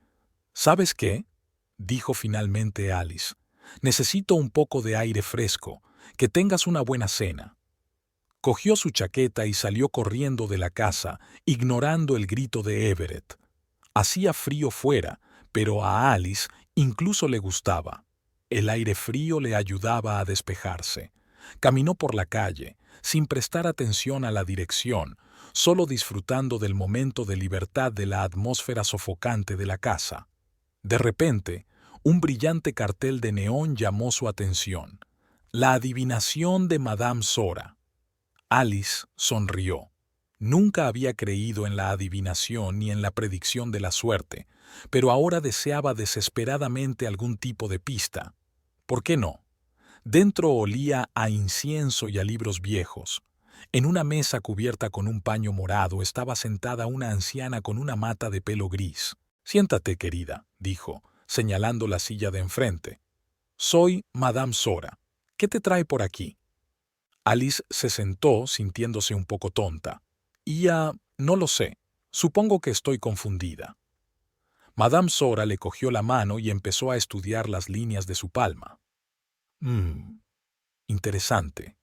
¿Sabes qué? Dijo finalmente Alice. Necesito un poco de aire fresco. Que tengas una buena cena. Cogió su chaqueta y salió corriendo de la casa, ignorando el grito de Everett. Hacía frío fuera, pero a Alice incluso le gustaba. El aire frío le ayudaba a despejarse. Caminó por la calle, sin prestar atención a la dirección, solo disfrutando del momento de libertad de la atmósfera sofocante de la casa. De repente, un brillante cartel de neón llamó su atención. La adivinación de Madame Sora. Alice sonrió. Nunca había creído en la adivinación ni en la predicción de la suerte, pero ahora deseaba desesperadamente algún tipo de pista. ¿Por qué no? Dentro olía a incienso y a libros viejos. En una mesa cubierta con un paño morado estaba sentada una anciana con una mata de pelo gris. Siéntate, querida, dijo, señalando la silla de enfrente. Soy Madame Sora. ¿Qué te trae por aquí? Alice se sentó sintiéndose un poco tonta. No lo sé. Supongo que estoy confundida. Madame Sora le cogió la mano y empezó a estudiar las líneas de su palma. Interesante.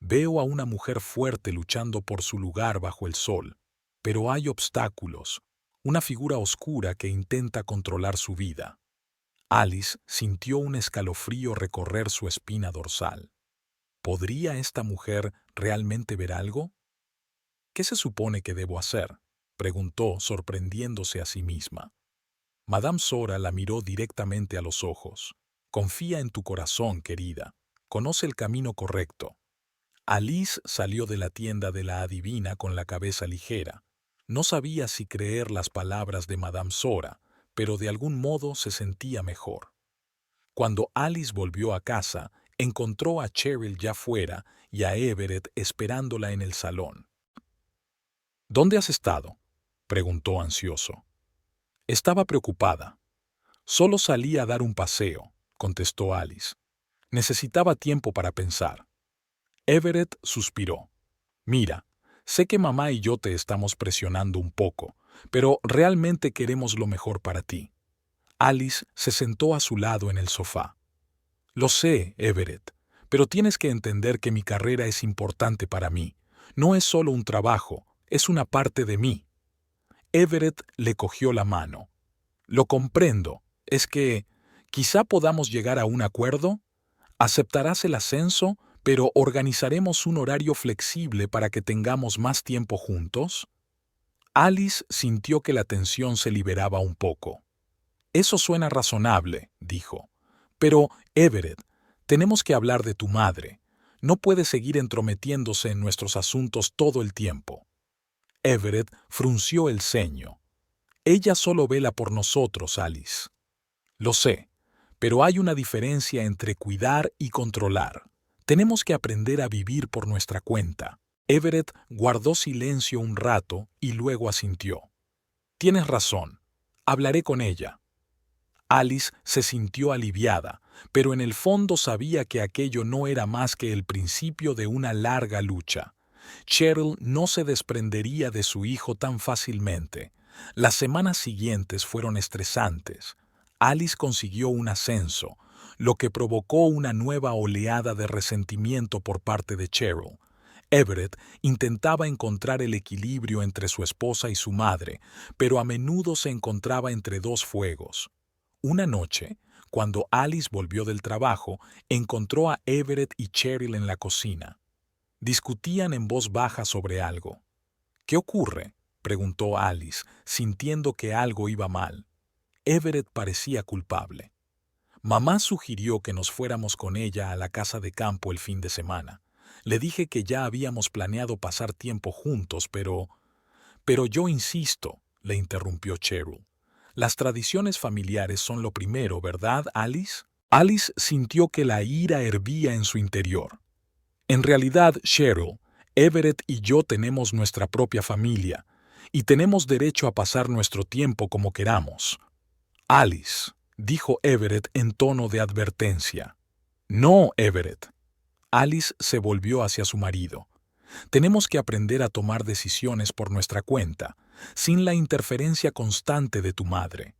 Veo a una mujer fuerte luchando por su lugar bajo el sol, pero hay obstáculos, una figura oscura que intenta controlar su vida. Alice sintió un escalofrío recorrer su espina dorsal. ¿Podría esta mujer realmente ver algo? ¿Qué se supone que debo hacer?, preguntó, sorprendiéndose a sí misma. Madame Sora la miró directamente a los ojos. Confía en tu corazón, querida. Conoce el camino correcto. Alice salió de la tienda de la adivina con la cabeza ligera. No sabía si creer las palabras de Madame Sora, pero de algún modo se sentía mejor. Cuando Alice volvió a casa, encontró a Cheryl ya fuera y a Everett esperándola en el salón. ¿Dónde has estado?, preguntó ansioso. Estaba preocupada. Solo salí a dar un paseo, contestó Alice. Necesitaba tiempo para pensar. Everett suspiró. Mira, sé que mamá y yo te estamos presionando un poco, pero realmente queremos lo mejor para ti. Alice se sentó a su lado en el sofá. Lo sé, Everett, pero tienes que entender que mi carrera es importante para mí. No es solo un trabajo, es una parte de mí. Everett le cogió la mano. Lo comprendo. Es que quizá podamos llegar a un acuerdo. Aceptarás el ascenso, pero organizaremos un horario flexible para que tengamos más tiempo juntos. Alice sintió que la tensión se liberaba un poco. Eso suena razonable, dijo. Pero, Everett, tenemos que hablar de tu madre. No puede seguir entrometiéndose en nuestros asuntos todo el tiempo. Everett frunció el ceño. Ella solo vela por nosotros, Alice. Lo sé, pero hay una diferencia entre cuidar y controlar. Tenemos que aprender a vivir por nuestra cuenta. Everett guardó silencio un rato y luego asintió. Tienes razón. Hablaré con ella. Alice se sintió aliviada, pero en el fondo sabía que aquello no era más que el principio de una larga lucha. Cheryl no se desprendería de su hijo tan fácilmente. Las semanas siguientes fueron estresantes. Alice consiguió un ascenso, lo que provocó una nueva oleada de resentimiento por parte de Cheryl. Everett intentaba encontrar el equilibrio entre su esposa y su madre, pero a menudo se encontraba entre dos fuegos. Una noche, cuando Alice volvió del trabajo, encontró a Everett y Cheryl en la cocina. Discutían en voz baja sobre algo. ¿Qué ocurre?, preguntó Alice, sintiendo que algo iba mal. Everett parecía culpable. Mamá sugirió que nos fuéramos con ella a la casa de campo el fin de semana. Le dije que ya habíamos planeado pasar tiempo juntos, pero yo insisto, le interrumpió Cheryl. Las tradiciones familiares son lo primero, ¿verdad, Alice? Alice sintió que la ira hervía en su interior. En realidad, Cheryl, Everett y yo tenemos nuestra propia familia, y tenemos derecho a pasar nuestro tiempo como queramos. Alice, dijo Everett en tono de advertencia. No, Everett. Alice se volvió hacia su marido. Tenemos que aprender a tomar decisiones por nuestra cuenta, sin la interferencia constante de tu madre.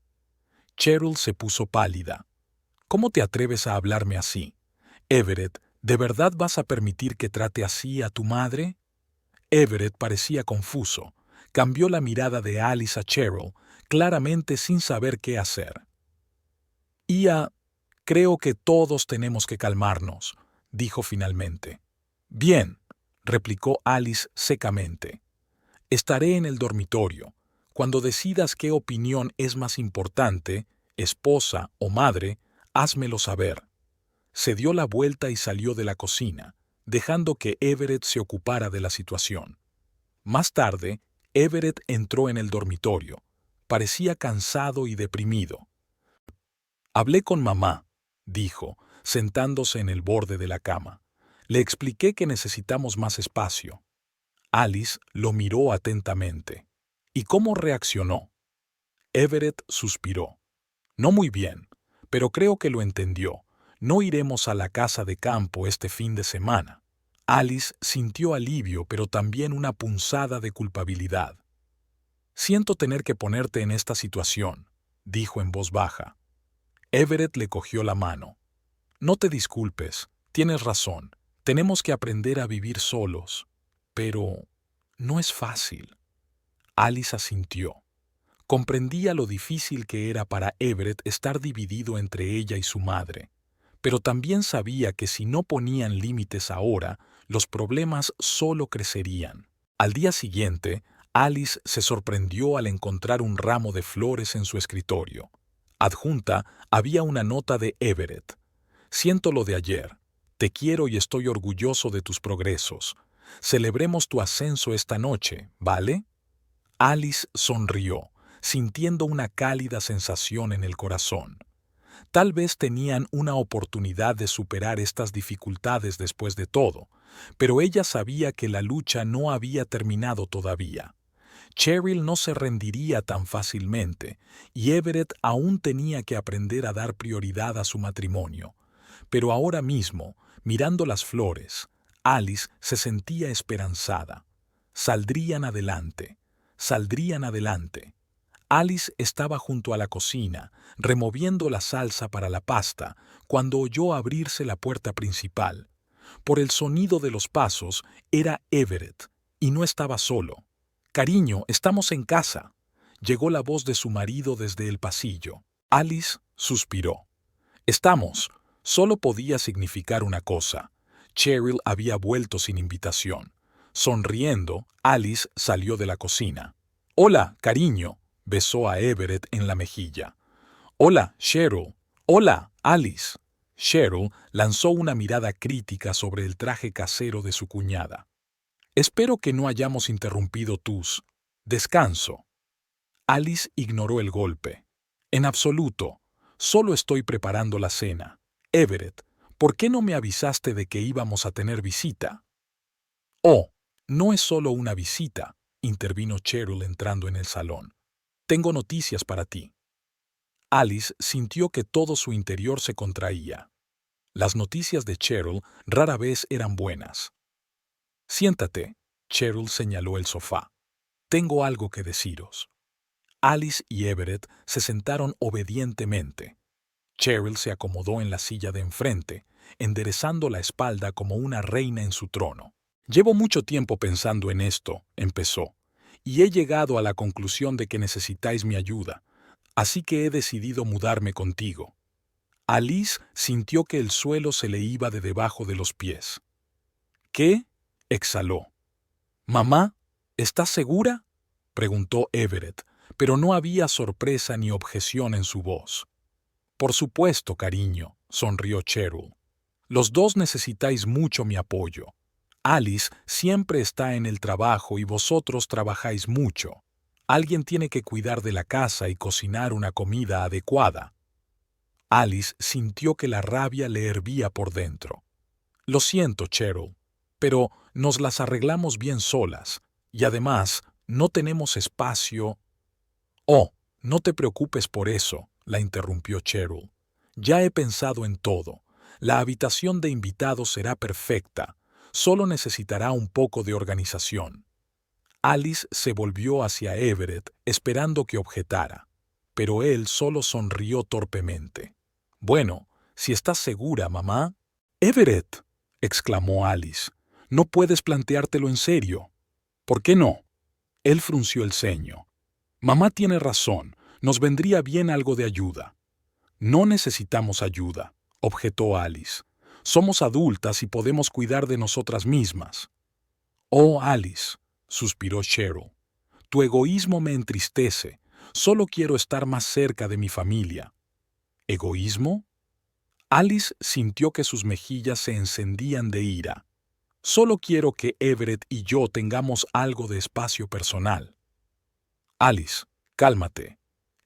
Cheryl se puso pálida. ¿Cómo te atreves a hablarme así? Everett, ¿de verdad vas a permitir que trate así a tu madre? Everett parecía confuso. Cambió la mirada de Alice a Cheryl, claramente sin saber qué hacer. Creo que todos tenemos que calmarnos, dijo finalmente. Bien, replicó Alice secamente. Estaré en el dormitorio. Cuando decidas qué opinión es más importante, esposa o madre, házmelo saber. Se dio la vuelta y salió de la cocina, dejando que Everett se ocupara de la situación. Más tarde, Everett entró en el dormitorio. Parecía cansado y deprimido. Hablé con mamá, dijo, sentándose en el borde de la cama. Le expliqué que necesitamos más espacio. Alice lo miró atentamente. ¿Y cómo reaccionó? Everett suspiró. No muy bien, pero creo que lo entendió. No iremos a la casa de campo este fin de semana. Alice sintió alivio, pero también una punzada de culpabilidad. Siento tener que ponerte en esta situación. dijo en voz baja. Everett le cogió la mano. No te disculpes, tienes razón. Tenemos que aprender a vivir solos. Pero no es fácil. Alice asintió. Comprendía lo difícil que era para Everett estar dividido entre ella y su madre, pero también sabía que si no ponían límites ahora, los problemas solo crecerían. Al día siguiente, Alice se sorprendió al encontrar un ramo de flores en su escritorio. Adjunta había una nota de Everett. Siento lo de ayer. Te quiero y estoy orgulloso de tus progresos. Celebremos tu ascenso esta noche, ¿vale? Alice sonrió, sintiendo una cálida sensación en el corazón. Tal vez tenían una oportunidad de superar estas dificultades después de todo, pero ella sabía que la lucha no había terminado todavía. Cheryl no se rendiría tan fácilmente, y Everett aún tenía que aprender a dar prioridad a su matrimonio. Pero ahora mismo, mirando las flores, Alice se sentía esperanzada. Saldrían adelante. Saldrían adelante. Alice estaba junto a la cocina, removiendo la salsa para la pasta, cuando oyó abrirse la puerta principal. Por el sonido de los pasos, era Everett, y no estaba solo. «Cariño, estamos en casa», llegó la voz de su marido desde el pasillo. Alice suspiró. «Estamos», solo podía significar una cosa. Cheryl había vuelto sin invitación. Sonriendo, Alice salió de la cocina. «Hola, cariño», besó a Everett en la mejilla. «Hola, Cheryl». «Hola, Alice». Cheryl lanzó una mirada crítica sobre el traje casero de su cuñada. «Espero que no hayamos interrumpido tus... descanso». Alice ignoró el golpe. «En absoluto. Solo estoy preparando la cena. Everett, ¿por qué no me avisaste de que íbamos a tener visita?» «Oh, no es solo una visita», intervino Cheryl entrando en el salón. «Tengo noticias para ti». Alice sintió que todo su interior se contraía. Las noticias de Cheryl rara vez eran buenas. «Siéntate», Cheryl señaló el sofá. «Tengo algo que deciros». Alice y Everett se sentaron obedientemente. Cheryl se acomodó en la silla de enfrente, enderezando la espalda como una reina en su trono. «Llevo mucho tiempo pensando en esto», empezó, «y he llegado a la conclusión de que necesitáis mi ayuda, así que he decidido mudarme contigo». Alice sintió que el suelo se le iba de debajo de los pies. «¿Qué?», exhaló. «Mamá, ¿estás segura?», preguntó Everett, pero no había sorpresa ni objeción en su voz. «Por supuesto, cariño», sonrió Cheryl. «Los dos necesitáis mucho mi apoyo. Alice siempre está en el trabajo y vosotros trabajáis mucho. Alguien tiene que cuidar de la casa y cocinar una comida adecuada». Alice sintió que la rabia le hervía por dentro. «Lo siento, Cheryl, pero nos las arreglamos bien solas, y además no tenemos espacio». «Oh, no te preocupes por eso», la interrumpió Cheryl. «Ya he pensado en todo. La habitación de invitados será perfecta. Solo necesitará un poco de organización». Alice se volvió hacia Everett esperando que objetara, pero él solo sonrió torpemente. «Bueno, si estás segura, mamá». «Everett», exclamó Alice, «no puedes planteártelo en serio». «¿Por qué no?». Él frunció el ceño. «Mamá tiene razón, nos vendría bien algo de ayuda». «No necesitamos ayuda», objetó Alice. «Somos adultas y podemos cuidar de nosotras mismas». «Oh, Alice», suspiró Cheryl, «tu egoísmo me entristece. Solo quiero estar más cerca de mi familia». «¿Egoísmo?». Alice sintió que sus mejillas se encendían de ira. «Solo quiero que Everett y yo tengamos algo de espacio personal». «Alice, cálmate».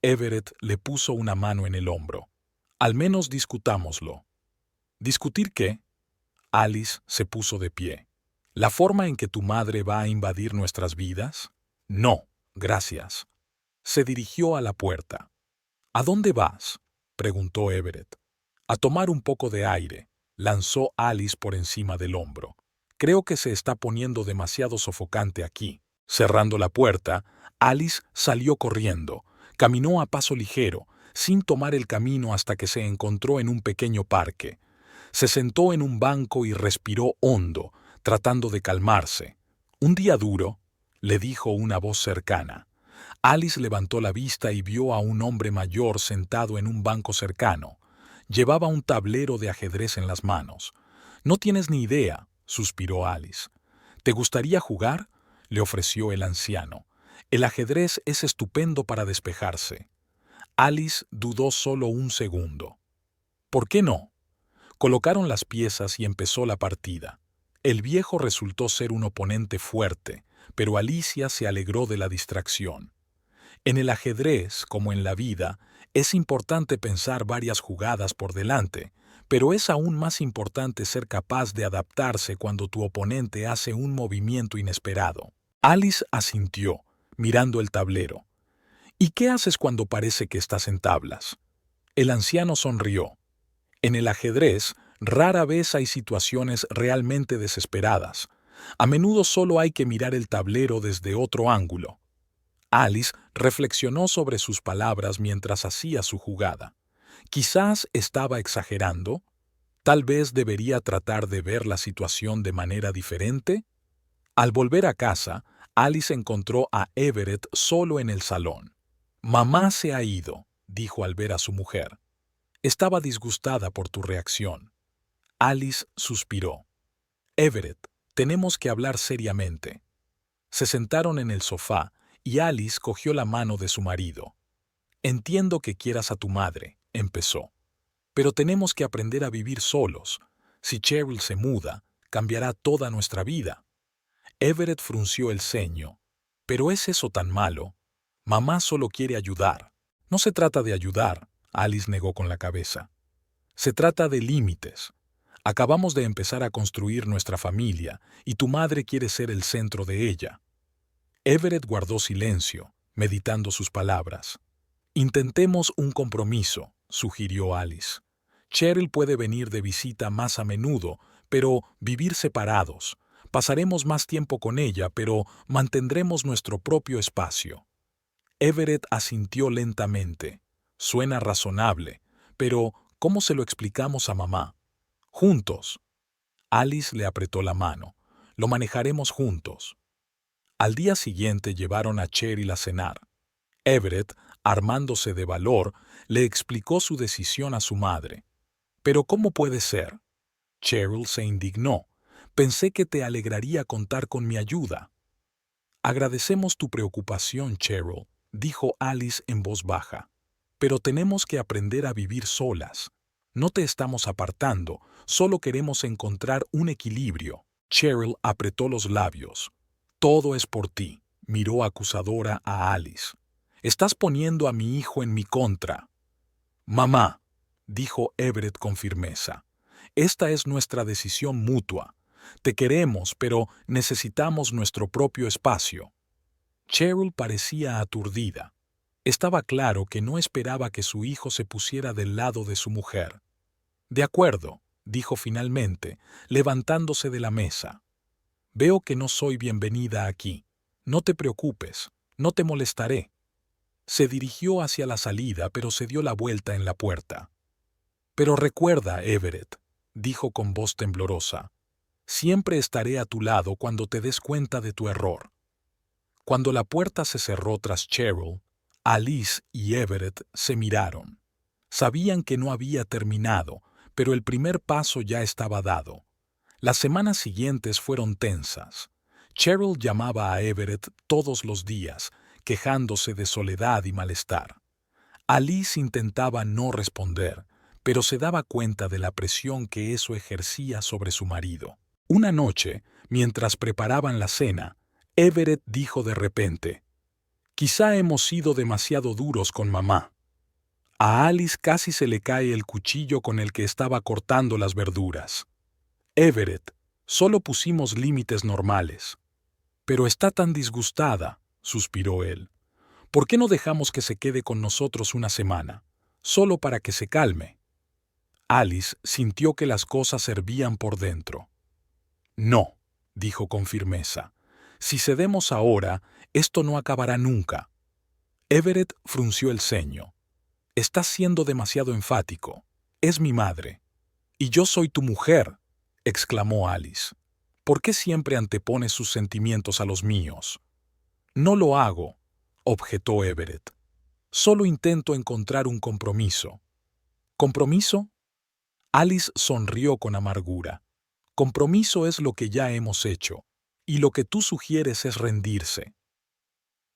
Everett le puso una mano en el hombro. «Al menos discutámoslo». «¿Discutir qué?». Alice se puso de pie. «¿La forma en que tu madre va a invadir nuestras vidas?». «No, gracias». Se dirigió a la puerta. «¿A dónde vas?», preguntó Everett. «A tomar un poco de aire», lanzó Alice por encima del hombro. «Creo que se está poniendo demasiado sofocante aquí». Cerrando la puerta, Alice salió corriendo, Caminó a paso ligero, sin tomar el camino hasta que se encontró en un pequeño parque. Se sentó en un banco y respiró hondo, tratando de calmarse. «Un día duro», le dijo una voz cercana. Alice levantó la vista y vio a un hombre mayor sentado en un banco cercano. Llevaba un tablero de ajedrez en las manos. «No tienes ni idea», suspiró Alice. «¿Te gustaría jugar?», le ofreció el anciano. «El ajedrez es estupendo para despejarse». Alice dudó solo un segundo. «¿Por qué no?». Colocaron las piezas y empezó la partida. El viejo resultó ser un oponente fuerte, pero Alicia se alegró de la distracción. En el ajedrez, como en la vida, es importante pensar varias jugadas por delante, pero es aún más importante ser capaz de adaptarse cuando tu oponente hace un movimiento inesperado. Alice asintió, mirando el tablero. «¿Y qué haces cuando parece que estás en tablas?». El anciano sonrió. «En el ajedrez, rara vez hay situaciones realmente desesperadas. A menudo solo hay que mirar el tablero desde otro ángulo». Alice reflexionó sobre sus palabras mientras hacía su jugada. Quizás estaba exagerando. Tal vez debería tratar de ver la situación de manera diferente. Al volver a casa, Alice encontró a Everett solo en el salón. «Mamá se ha ido», dijo al ver a su mujer. «Estaba disgustada por tu reacción». Alice suspiró. «Everett, tenemos que hablar seriamente». Se sentaron en el sofá y Alice cogió la mano de su marido. «Entiendo que quieras a tu madre», empezó. «Pero tenemos que aprender a vivir solos. Si Cheryl se muda, cambiará toda nuestra vida». Everett frunció el ceño. «¿Pero es eso tan malo? Mamá solo quiere ayudar». «No se trata de ayudar», Alice negó con la cabeza. «Se trata de límites. Acabamos de empezar a construir nuestra familia y tu madre quiere ser el centro de ella». Everett guardó silencio, meditando sus palabras. «Intentemos un compromiso», sugirió Alice. «Cheryl puede venir de visita más a menudo, pero vivir separados. Pasaremos más tiempo con ella, pero mantendremos nuestro propio espacio». Everett asintió lentamente. «Suena razonable, pero ¿cómo se lo explicamos a mamá?». «Juntos». Alice le apretó la mano. «Lo manejaremos juntos». Al día siguiente llevaron a Cheryl a cenar. Everett, armándose de valor, le explicó su decisión a su madre. «¿Pero cómo puede ser?». Cheryl se indignó. «Pensé que te alegraría contar con mi ayuda». «Agradecemos tu preocupación, Cheryl», dijo Alice en voz baja. «Pero tenemos que aprender a vivir solas. No te estamos apartando, solo queremos encontrar un equilibrio». Cheryl apretó los labios. «Todo es por ti», miró acusadora a Alice. «Estás poniendo a mi hijo en mi contra». «Mamá», dijo Everett con firmeza, «esta es nuestra decisión mutua. Te queremos, pero necesitamos nuestro propio espacio». Cheryl parecía aturdida. Estaba claro que no esperaba que su hijo se pusiera del lado de su mujer. «De acuerdo», dijo finalmente, levantándose de la mesa. «Veo que no soy bienvenida aquí. No te preocupes, no te molestaré». Se dirigió hacia la salida, pero se dio la vuelta en la puerta. «Pero recuerda, Everett», dijo con voz temblorosa, «siempre estaré a tu lado cuando te des cuenta de tu error». Cuando la puerta se cerró tras Cheryl, Alice y Everett se miraron. Sabían que no había terminado, pero el primer paso ya estaba dado. Las semanas siguientes fueron tensas. Cheryl llamaba a Everett todos los días, quejándose de soledad y malestar. Alice intentaba no responder, pero se daba cuenta de la presión que eso ejercía sobre su marido. Una noche, mientras preparaban la cena, Everett dijo de repente: «Quizá hemos sido demasiado duros con mamá». A Alice casi se le cae el cuchillo con el que estaba cortando las verduras. «Everett, solo pusimos límites normales». «Pero está tan disgustada», suspiró él. «¿Por qué no dejamos que se quede con nosotros una semana? Solo para que se calme». Alice sintió que las cosas hervían por dentro. «No», dijo con firmeza. «Si cedemos ahora, esto no acabará nunca». Everett frunció el ceño. Estás siendo demasiado enfático. Es mi madre. Y yo soy tu mujer, exclamó Alice. ¿Por qué siempre antepones sus sentimientos a los míos? No lo hago, objetó Everett. Solo intento encontrar un compromiso. ¿Compromiso? Alice sonrió con amargura. Compromiso es lo que ya hemos hecho, y lo que tú sugieres es rendirse.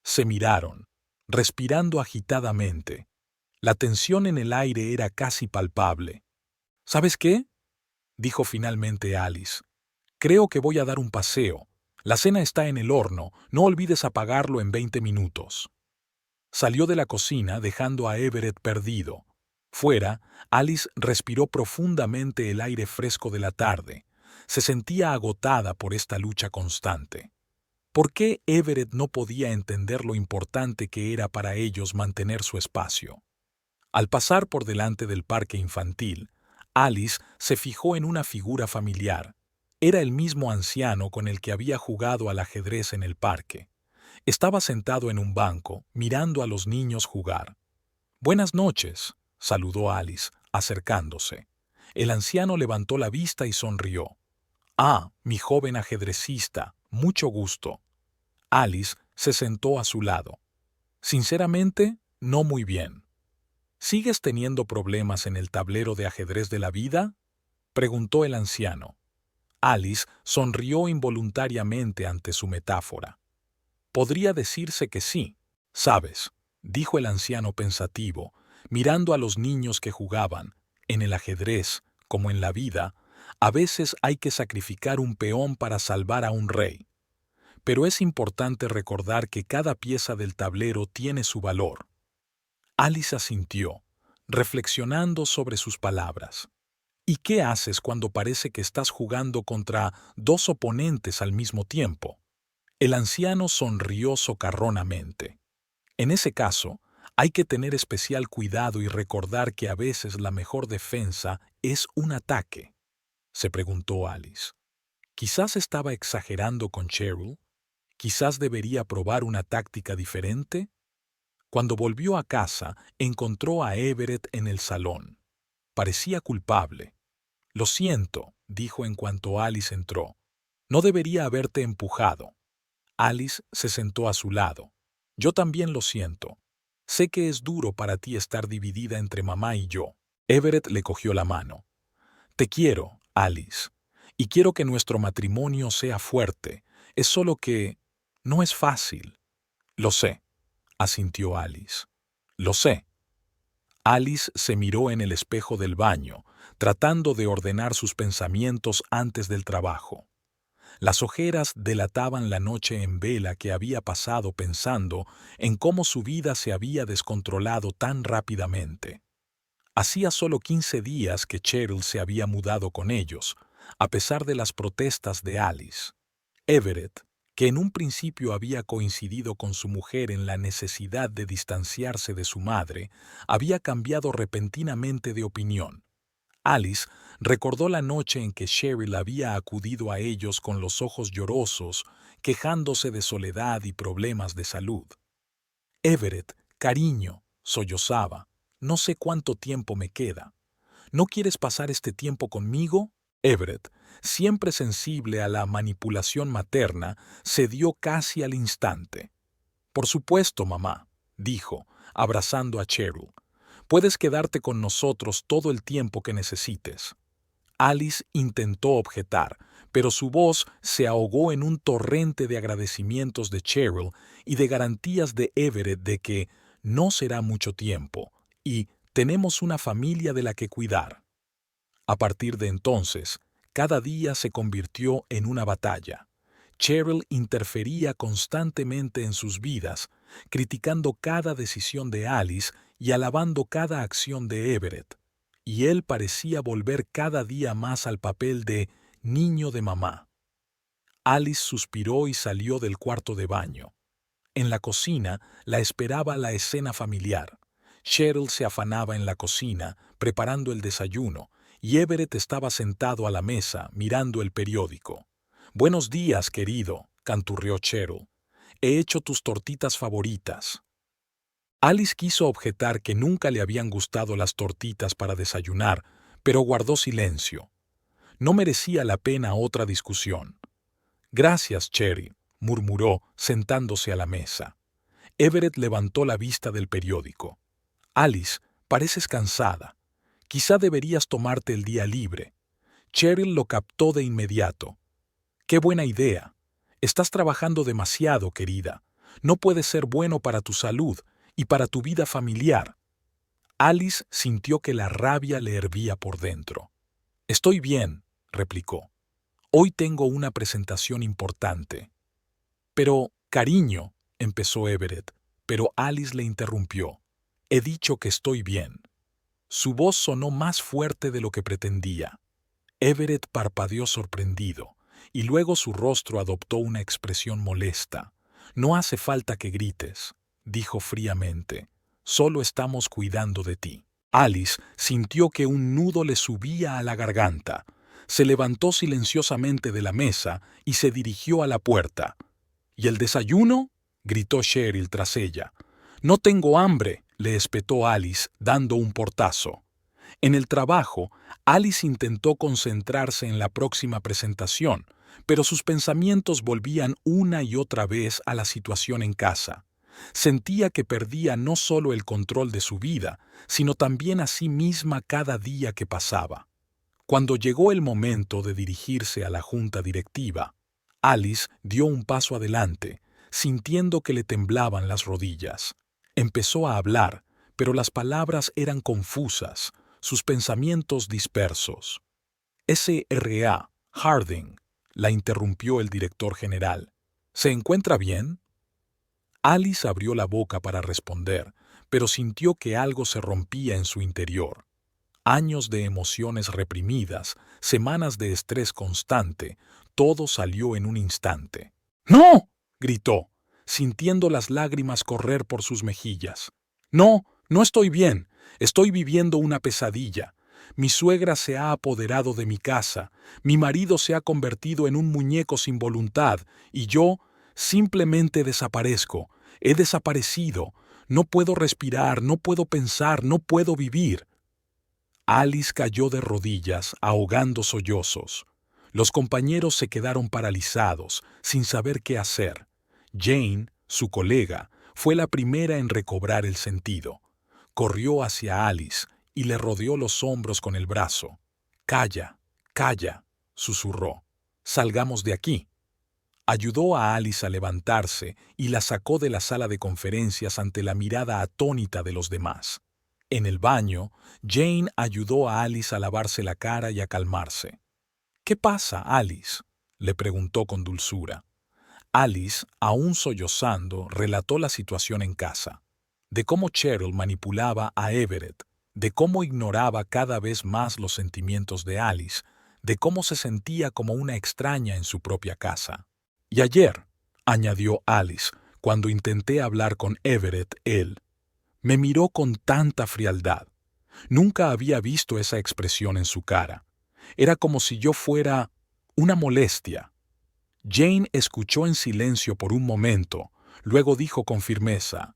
Se miraron, respirando agitadamente. La tensión en el aire era casi palpable. ¿Sabes qué?, dijo finalmente Alice. Creo que voy a dar un paseo. La cena está en el horno, no olvides apagarlo en 20 minutos. Salió de la cocina dejando a Everett perdido. Fuera, Alice respiró profundamente el aire fresco de la tarde. Se sentía agotada por esta lucha constante. ¿Por qué Everett no podía entender lo importante que era para ellos mantener su espacio? Al pasar por delante del parque infantil, Alice se fijó en una figura familiar. Era el mismo anciano con el que había jugado al ajedrez en el parque. Estaba sentado en un banco, mirando a los niños jugar. «Buenas noches», saludó Alice, acercándose. El anciano levantó la vista y sonrió. «Ah, mi joven ajedrecista, mucho gusto». Alice se sentó a su lado. «Sinceramente, no muy bien». «¿Sigues teniendo problemas en el tablero de ajedrez de la vida?», preguntó el anciano. Alice sonrió involuntariamente ante su metáfora. «Podría decirse que sí, ¿sabes?», dijo el anciano pensativo, mirando a los niños que jugaban. En el ajedrez, como en la vida, a veces hay que sacrificar un peón para salvar a un rey. Pero es importante recordar que cada pieza del tablero tiene su valor. Alice asintió, reflexionando sobre sus palabras. ¿Y qué haces cuando parece que estás jugando contra dos oponentes al mismo tiempo? El anciano sonrió socarronamente. En ese caso, hay que tener especial cuidado y recordar que a veces la mejor defensa es un ataque. Se preguntó Alice. Quizás estaba exagerando con Cheryl. Quizás debería probar una táctica diferente. Cuando volvió a casa, encontró a Everett en el salón. Parecía culpable. «Lo siento», dijo en cuanto Alice entró. «No debería haberte empujado». Alice se sentó a su lado. «Yo también lo siento. Sé que es duro para ti estar dividida entre mamá y yo». Everett le cogió la mano. «Te quiero, Alice, y quiero que nuestro matrimonio sea fuerte. Es solo que no es fácil». «Lo sé», asintió Alice. «Lo sé». Alice se miró en el espejo del baño, tratando de ordenar sus pensamientos antes del trabajo. Las ojeras delataban la noche en vela que había pasado pensando en cómo su vida se había descontrolado tan rápidamente. Hacía solo 15 días que Cheryl se había mudado con ellos, a pesar de las protestas de Alice. Everett, que en un principio había coincidido con su mujer en la necesidad de distanciarse de su madre, había cambiado repentinamente de opinión. Alice recordó la noche en que Cheryl había acudido a ellos con los ojos llorosos, quejándose de soledad y problemas de salud. «Everett, cariño», sollozaba, «no sé cuánto tiempo me queda. ¿No quieres pasar este tiempo conmigo?». Everett, siempre sensible a la manipulación materna, cedió casi al instante. «Por supuesto, mamá», dijo, abrazando a Cheryl. «Puedes quedarte con nosotros todo el tiempo que necesites». Alice intentó objetar, pero su voz se ahogó en un torrente de agradecimientos de Cheryl y de garantías de Everett de que no será mucho tiempo y tenemos una familia de la que cuidar. A partir de entonces, cada día se convirtió en una batalla. Cheryl interfería constantemente en sus vidas, criticando cada decisión de Alice y alabando cada acción de Everett, y él parecía volver cada día más al papel de niño de mamá. Alice suspiró y salió del cuarto de baño. En la cocina la esperaba la escena familiar. Cheryl se afanaba en la cocina, preparando el desayuno, y Everett estaba sentado a la mesa, mirando el periódico. «Buenos días, querido», canturreó Cheryl. «He hecho tus tortitas favoritas». Alice quiso objetar que nunca le habían gustado las tortitas para desayunar, pero guardó silencio. No merecía la pena otra discusión. Gracias, Cherry, murmuró, sentándose a la mesa. Everett levantó la vista del periódico. Alice, pareces cansada. Quizá deberías tomarte el día libre. Cheryl lo captó de inmediato. ¡Qué buena idea! Estás trabajando demasiado, querida. No puede ser bueno para tu salud y para tu vida familiar. Alice sintió que la rabia le hervía por dentro. Estoy bien, replicó. Hoy tengo una presentación importante. Pero, cariño, empezó Everett, pero Alice le interrumpió. He dicho que estoy bien. Su voz sonó más fuerte de lo que pretendía. Everett parpadeó sorprendido, y luego su rostro adoptó una expresión molesta. No hace falta que grites, dijo fríamente. Solo estamos cuidando de ti. Alice sintió que un nudo le subía a la garganta. Se levantó silenciosamente de la mesa y se dirigió a la puerta. ¿Y el desayuno?, gritó Cheryl tras ella. No tengo hambre, le espetó Alice, dando un portazo. En el trabajo, Alice intentó concentrarse en la próxima presentación, pero sus pensamientos volvían una y otra vez a la situación en casa. Sentía que perdía no solo el control de su vida, sino también a sí misma cada día que pasaba. Cuando llegó el momento de dirigirse a la junta directiva, Alice dio un paso adelante, sintiendo que le temblaban las rodillas. Empezó a hablar, pero las palabras eran confusas, sus pensamientos dispersos. S.R.A. Harding, la interrumpió el director general. ¿Se encuentra bien? Alice abrió la boca para responder, pero sintió que algo se rompía en su interior. Años de emociones reprimidas, semanas de estrés constante, todo salió en un instante. ¡No!, gritó, sintiendo las lágrimas correr por sus mejillas. No, no estoy bien. Estoy viviendo una pesadilla. Mi suegra se ha apoderado de mi casa. Mi marido se ha convertido en un muñeco sin voluntad y yo simplemente desaparezco. He desaparecido. No puedo respirar, no puedo pensar, no puedo vivir. Alice cayó de rodillas, ahogando sollozos. Los compañeros se quedaron paralizados, sin saber qué hacer. Jane, su colega, fue la primera en recobrar el sentido. Corrió hacia Alice y le rodeó los hombros con el brazo. «Calla, calla», susurró. «Salgamos de aquí». Ayudó a Alice a levantarse y la sacó de la sala de conferencias ante la mirada atónita de los demás. En el baño, Jane ayudó a Alice a lavarse la cara y a calmarse. «¿Qué pasa, Alice?», le preguntó con dulzura. Alice, aún sollozando, relató la situación en casa, de cómo Cheryl manipulaba a Everett, de cómo ignoraba cada vez más los sentimientos de Alice, de cómo se sentía como una extraña en su propia casa. «Y ayer», añadió Alice, «cuando intenté hablar con Everett, él me miró con tanta frialdad. Nunca había visto esa expresión en su cara. Era como si yo fuera una molestia». Jane escuchó en silencio por un momento, luego dijo con firmeza: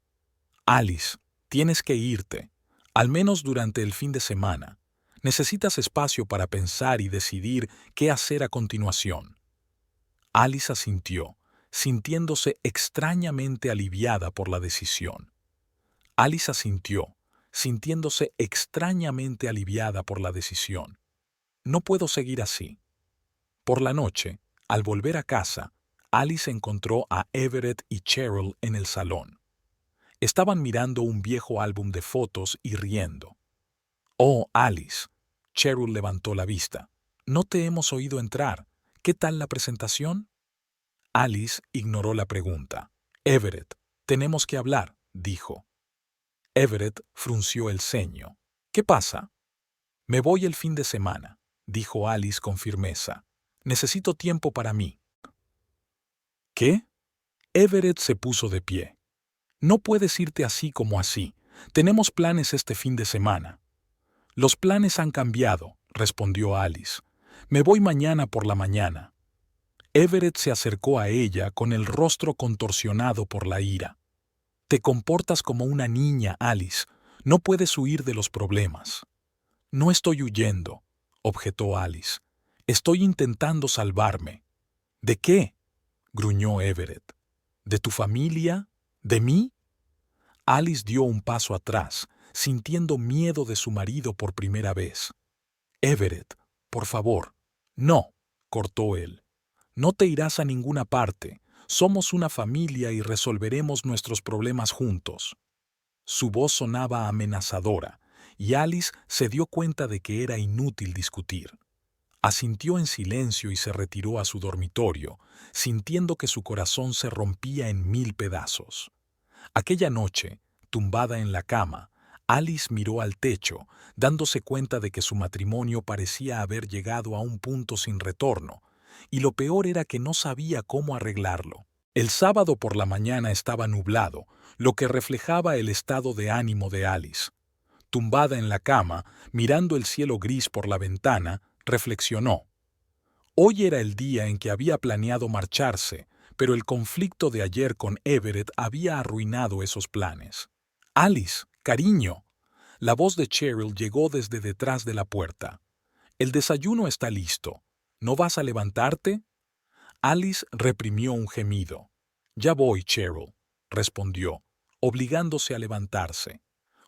«Alice, tienes que irte, al menos durante el fin de semana. Necesitas espacio para pensar y decidir qué hacer a continuación». Alice asintió, sintiéndose extrañamente aliviada por la decisión. Alice asintió, sintiéndose extrañamente aliviada por la decisión. «No puedo seguir así». Por la noche, al volver a casa, Alice encontró a Everett y Cheryl en el salón. Estaban mirando un viejo álbum de fotos y riendo. «Oh, Alice», Cheryl levantó la vista. «No te hemos oído entrar. ¿Qué tal la presentación?». Alice ignoró la pregunta. «Everett, tenemos que hablar», dijo. Everett frunció el ceño. «¿Qué pasa?». «Me voy el fin de semana», dijo Alice con firmeza. «Necesito tiempo para mí». «¿Qué?». Everett se puso de pie. «No puedes irte así como así. Tenemos planes este fin de semana». «Los planes han cambiado», respondió Alice. «Me voy mañana por la mañana». Everett se acercó a ella con el rostro contorsionado por la ira. Te comportas como una niña, Alice. No puedes huir de los problemas. No estoy huyendo, objetó Alice. Estoy intentando salvarme. ¿De qué? Gruñó Everett. ¿De tu familia? ¿De mí? Alice dio un paso atrás, sintiendo miedo de su marido por primera vez. Everett, por favor. No, cortó él. No te irás a ninguna parte. Somos una familia y resolveremos nuestros problemas juntos. Su voz sonaba amenazadora, y Alice se dio cuenta de que era inútil discutir. Asintió en silencio y se retiró a su dormitorio, sintiendo que su corazón se rompía en 1000 pedazos. Aquella noche, tumbada en la cama, Alice miró al techo, dándose cuenta de que su matrimonio parecía haber llegado a un punto sin retorno, y lo peor era que no sabía cómo arreglarlo. El sábado por la mañana estaba nublado, lo que reflejaba el estado de ánimo de Alice. Tumbada en la cama, mirando el cielo gris por la ventana, reflexionó. Hoy era el día en que había planeado marcharse, pero el conflicto de ayer con Everett había arruinado esos planes. «Alice, cariño». La voz de Cheryl llegó desde detrás de la puerta. «El desayuno está listo. ¿No vas a levantarte?» Alice reprimió un gemido. «Ya voy, Cheryl», respondió, obligándose a levantarse.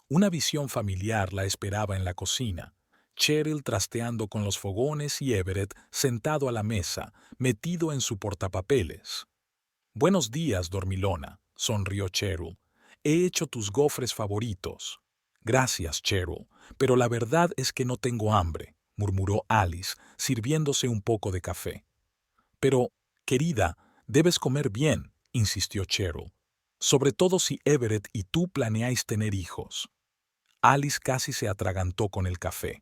Una visión familiar la esperaba en la cocina. Cheryl trasteando con los fogones y Everett sentado a la mesa, metido en su portapapeles. «Buenos días, dormilona», sonrió Cheryl. «He hecho tus gofres favoritos». «Gracias, Cheryl, pero la verdad es que no tengo hambre», murmuró Alice, sirviéndose un poco de café. «Pero, querida, debes comer bien», insistió Cheryl. «Sobre todo si Everett y tú planeáis tener hijos». Alice casi se atragantó con el café.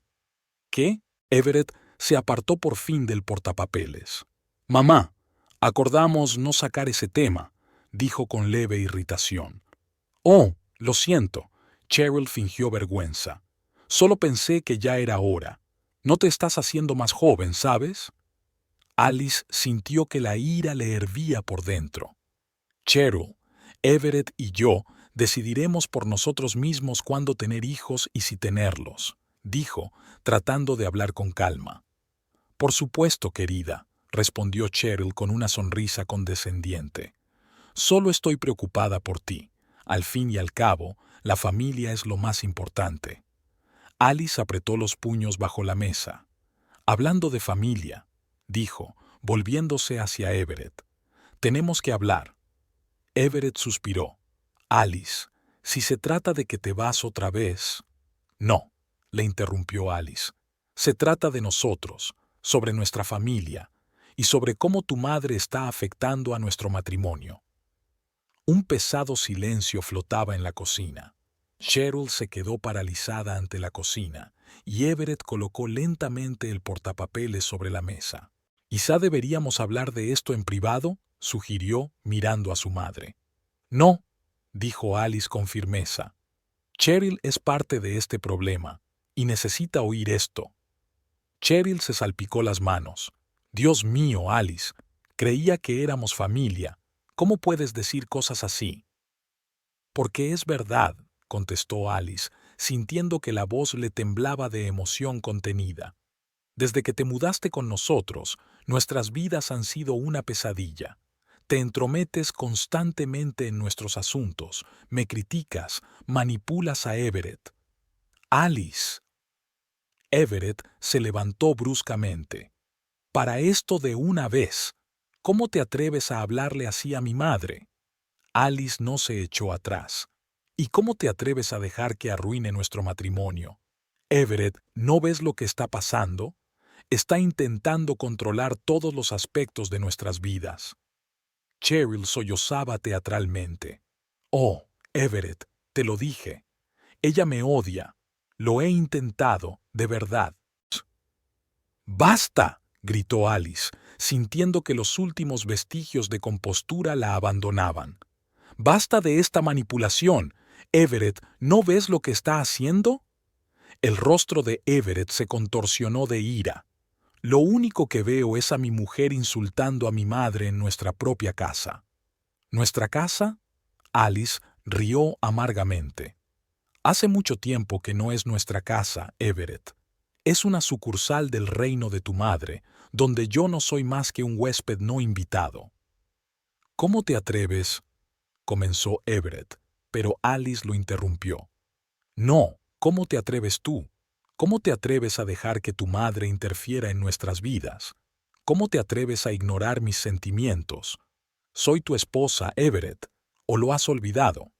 ¿Qué? Everett se apartó por fin del portapapeles. «Mamá, acordamos no sacar ese tema», dijo con leve irritación. «Oh, lo siento», Cheryl fingió vergüenza. «Solo pensé que ya era hora. No te estás haciendo más joven, ¿sabes?» Alice sintió que la ira le hervía por dentro. «Cheryl, Everett y yo decidiremos por nosotros mismos cuándo tener hijos y si tenerlos», dijo, tratando de hablar con calma. «Por supuesto, querida», respondió Cheryl con una sonrisa condescendiente. «Solo estoy preocupada por ti. Al fin y al cabo, la familia es lo más importante». Alice apretó los puños bajo la mesa. «Hablando de familia», dijo, volviéndose hacia Everett. «Tenemos que hablar». Everett suspiró. «Alice, si se trata de que te vas otra vez...» «No», le interrumpió Alice. «Se trata de nosotros, sobre nuestra familia, y sobre cómo tu madre está afectando a nuestro matrimonio». Un pesado silencio flotaba en la cocina. Cheryl se quedó paralizada ante la cocina, y Everett colocó lentamente el portapapeles sobre la mesa. «¿Quizá deberíamos hablar de esto en privado?», sugirió, mirando a su madre. «No», dijo Alice con firmeza. «Cheryl es parte de este problema, y necesita oír esto». Cheryl se salpicó las manos. «Dios mío, Alice, creía que éramos familia. ¿Cómo puedes decir cosas así?» «Porque es verdad», contestó Alice, sintiendo que la voz le temblaba de emoción contenida. «Desde que te mudaste con nosotros, nuestras vidas han sido una pesadilla. Te entrometes constantemente en nuestros asuntos, me criticas, manipulas a Everett». «Alice». Everett se levantó bruscamente. «Para esto de una vez, ¿cómo te atreves a hablarle así a mi madre?» Alice no se echó atrás. «¿Y cómo te atreves a dejar que arruine nuestro matrimonio? Everett, ¿no ves lo que está pasando? Está intentando controlar todos los aspectos de nuestras vidas». Cheryl sollozaba teatralmente. «Oh, Everett, te lo dije. Ella me odia. Lo he intentado, de verdad». «¡Basta!», gritó Alice, sintiendo que los últimos vestigios de compostura la abandonaban. «¡Basta de esta manipulación! Everett, ¿no ves lo que está haciendo?» El rostro de Everett se contorsionó de ira. «Lo único que veo es a mi mujer insultando a mi madre en nuestra propia casa». «¿Nuestra casa?», Alice Rió amargamente. Hace mucho tiempo que no es nuestra casa, Everett. Es una sucursal del reino de tu madre, donde yo no soy más que un huésped no invitado. ¿Cómo te atreves? Comenzó Everett, pero Alice lo interrumpió. No, ¿cómo te atreves tú? ¿Cómo te atreves a dejar que tu madre interfiera en nuestras vidas? ¿Cómo te atreves a ignorar mis sentimientos? Soy tu esposa, Everett. ¿O lo has olvidado?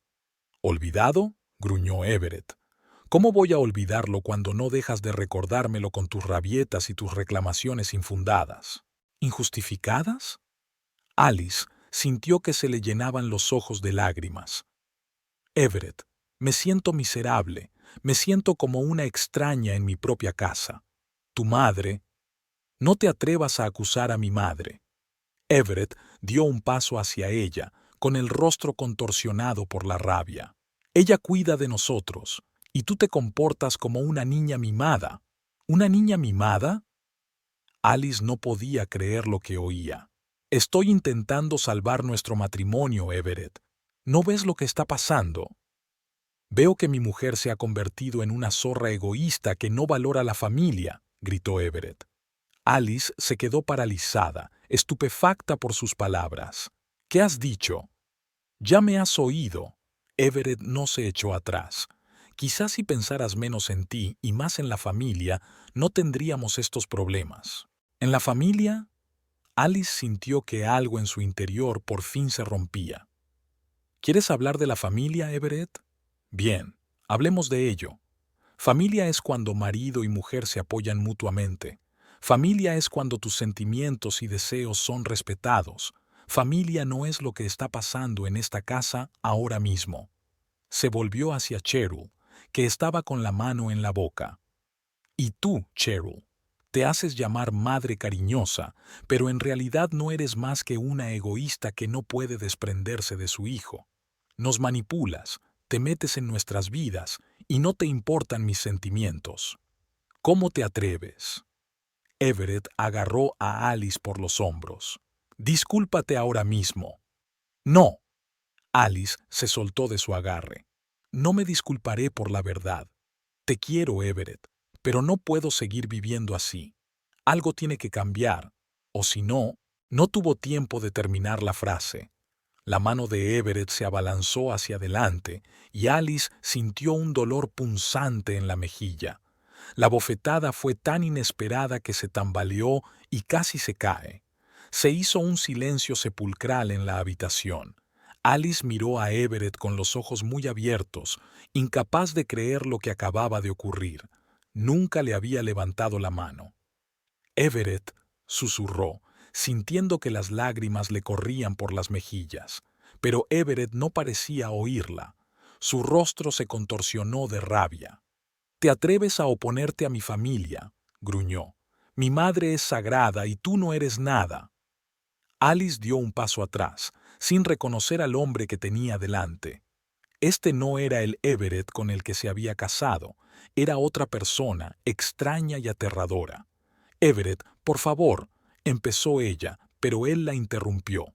¿Olvidado? Gruñó Everett. ¿Cómo voy a olvidarlo cuando no dejas de recordármelo con tus rabietas y tus reclamaciones infundadas? ¿Injustificadas? Alice sintió que se le llenaban los ojos de lágrimas. Everett, me siento miserable, me siento como una extraña en mi propia casa. Tu madre... No te atrevas a acusar a mi madre. Everett dio un paso hacia ella, con el rostro contorsionado por la rabia. Ella cuida de nosotros, y tú te comportas como una niña mimada. ¿Una niña mimada? Alice no podía creer lo que oía. Estoy intentando salvar nuestro matrimonio, Everett. ¿No ves lo que está pasando? Veo que mi mujer se ha convertido en una zorra egoísta que no valora la familia, gritó Everett. Alice se quedó paralizada, estupefacta por sus palabras. ¿Qué has dicho? Ya me has oído. Everett no se echó atrás. Quizás si pensaras menos en ti y más en la familia, no tendríamos estos problemas. ¿En la familia? Alice sintió que algo en su interior por fin se rompía. ¿Quieres hablar de la familia, Everett? Bien, hablemos de ello. Familia es cuando marido y mujer se apoyan mutuamente. Familia es cuando tus sentimientos y deseos son respetados. Familia no es lo que está pasando en esta casa ahora mismo. Se volvió hacia Cheryl, que estaba con la mano en la boca. Y tú, Cheryl, te haces llamar madre cariñosa, pero en realidad no eres más que una egoísta que no puede desprenderse de su hijo. Nos manipulas, te metes en nuestras vidas y no te importan mis sentimientos. ¿Cómo te atreves? Everett agarró a Alice por los hombros. Discúlpate ahora mismo. No. Alice se soltó de su agarre. No me disculparé por la verdad. Te quiero, Everett, pero no puedo seguir viviendo así. Algo tiene que cambiar, o si no, no tuvo tiempo de terminar la frase. La mano de Everett se abalanzó hacia adelante y Alice sintió un dolor punzante en la mejilla. La bofetada fue tan inesperada que se tambaleó y casi se cae. Se hizo un silencio sepulcral en la habitación. Alice miró a Everett con los ojos muy abiertos, incapaz de creer lo que acababa de ocurrir. Nunca le había levantado la mano. Everett, susurró, sintiendo que las lágrimas le corrían por las mejillas. Pero Everett no parecía oírla. Su rostro se contorsionó de rabia. «Te atreves a oponerte a mi familia», gruñó. «Mi madre es sagrada y tú no eres nada». Alice dio un paso atrás, sin reconocer al hombre que tenía delante. Este no era el Everett con el que se había casado, era otra persona, extraña y aterradora. «Everett, por favor», empezó ella, pero él la interrumpió.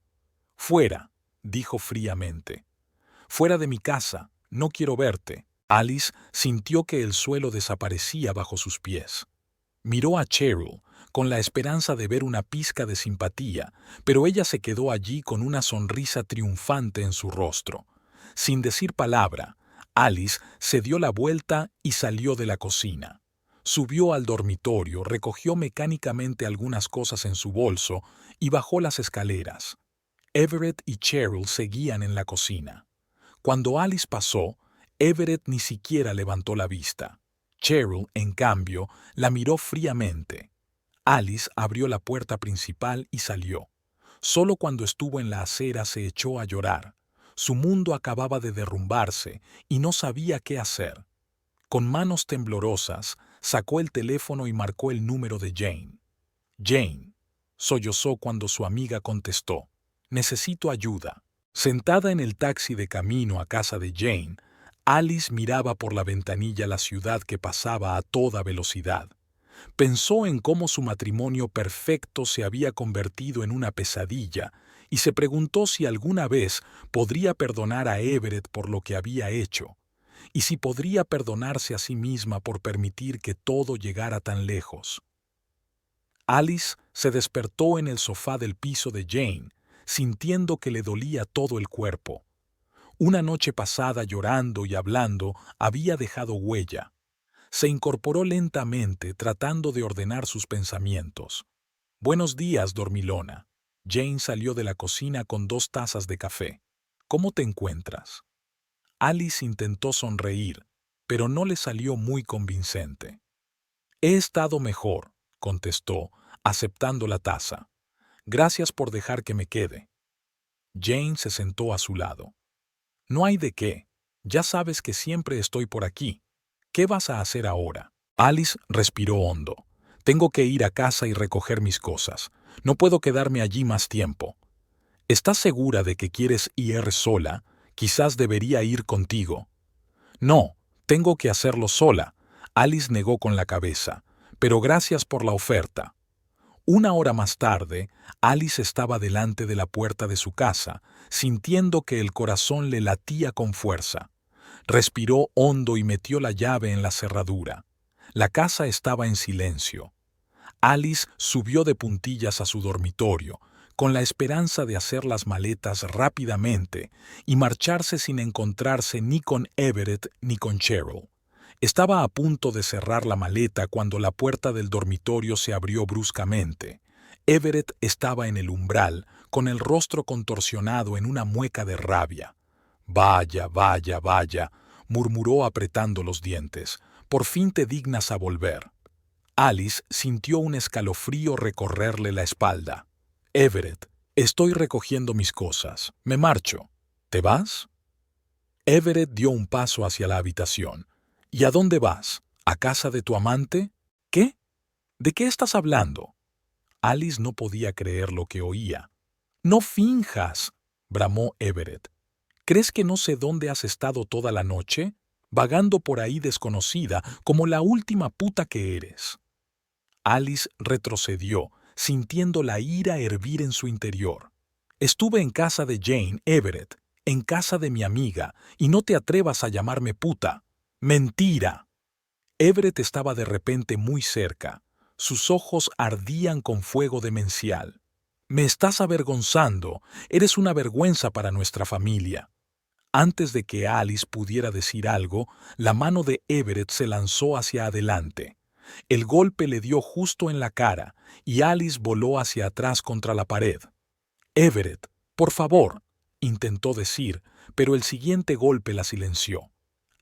«Fuera», dijo fríamente. «Fuera de mi casa, no quiero verte». Alice sintió que el suelo desaparecía bajo sus pies. Miró a Cheryl, con la esperanza de ver una pizca de simpatía, pero ella se quedó allí con una sonrisa triunfante en su rostro. Sin decir palabra, Alice se dio la vuelta y salió de la cocina. Subió al dormitorio, recogió mecánicamente algunas cosas en su bolso y bajó las escaleras. Everett y Cheryl seguían en la cocina. Cuando Alice pasó, Everett ni siquiera levantó la vista. Cheryl, en cambio, la miró fríamente. Alice abrió la puerta principal y salió. Solo cuando estuvo en la acera se echó a llorar. Su mundo acababa de derrumbarse y no sabía qué hacer. Con manos temblorosas, sacó el teléfono y marcó el número de Jane. «Jane», sollozó cuando su amiga contestó. «Necesito ayuda». Sentada en el taxi de camino a casa de Jane, Alice miraba por la ventanilla la ciudad que pasaba a toda velocidad. Pensó en cómo su matrimonio perfecto se había convertido en una pesadilla y se preguntó si alguna vez podría perdonar a Everett por lo que había hecho, y si podría perdonarse a sí misma por permitir que todo llegara tan lejos. Alice se despertó en el sofá del piso de Jane, sintiendo que le dolía todo el cuerpo. Una noche pasada llorando y hablando había dejado huella. Se incorporó lentamente, tratando de ordenar sus pensamientos. «Buenos días, dormilona». Jane salió de la cocina con 2 tazas de café. «¿Cómo te encuentras?». Alice intentó sonreír, pero no le salió muy convincente. «He estado mejor», contestó, aceptando la taza. «Gracias por dejar que me quede». Jane se sentó a su lado. «No hay de qué. Ya sabes que siempre estoy por aquí. ¿Qué vas a hacer ahora?». Alice respiró hondo. «Tengo que ir a casa y recoger mis cosas. No puedo quedarme allí más tiempo». «¿Estás segura de que quieres ir sola? Quizás debería ir contigo». «No, tengo que hacerlo sola». Alice negó con la cabeza. «Pero gracias por la oferta». 1 hora más tarde, Alice estaba delante de la puerta de su casa, sintiendo que el corazón le latía con fuerza. Respiró hondo y metió la llave en la cerradura. La casa estaba en silencio. Alice subió de puntillas a su dormitorio, con la esperanza de hacer las maletas rápidamente y marcharse sin encontrarse ni con Everett ni con Cheryl. Estaba a punto de cerrar la maleta cuando la puerta del dormitorio se abrió bruscamente. Everett estaba en el umbral, con el rostro contorsionado en una mueca de rabia. «Vaya, vaya, vaya», murmuró apretando los dientes. «Por fin te dignas a volver». Alice sintió un escalofrío recorrerle la espalda. «Everett, estoy recogiendo mis cosas. Me marcho. ¿Te vas?». Everett dio un paso hacia la habitación. «¿Y a dónde vas? ¿A casa de tu amante?». «¿Qué? ¿De qué estás hablando?». Alice no podía creer lo que oía. «No finjas», bramó Everett. «¿Crees que no sé dónde has estado toda la noche? Vagando por ahí desconocida, como la última puta que eres». Alice retrocedió, sintiendo la ira hervir en su interior. «Estuve en casa de Jane, Everett, en casa de mi amiga, y no te atrevas a llamarme puta». «¡Mentira!». Everett estaba de repente muy cerca. Sus ojos ardían con fuego demencial. «Me estás avergonzando. Eres una vergüenza para nuestra familia». Antes de que Alice pudiera decir algo, la mano de Everett se lanzó hacia adelante. El golpe le dio justo en la cara, y Alice voló hacia atrás contra la pared. «Everett, por favor», intentó decir, pero el siguiente golpe la silenció.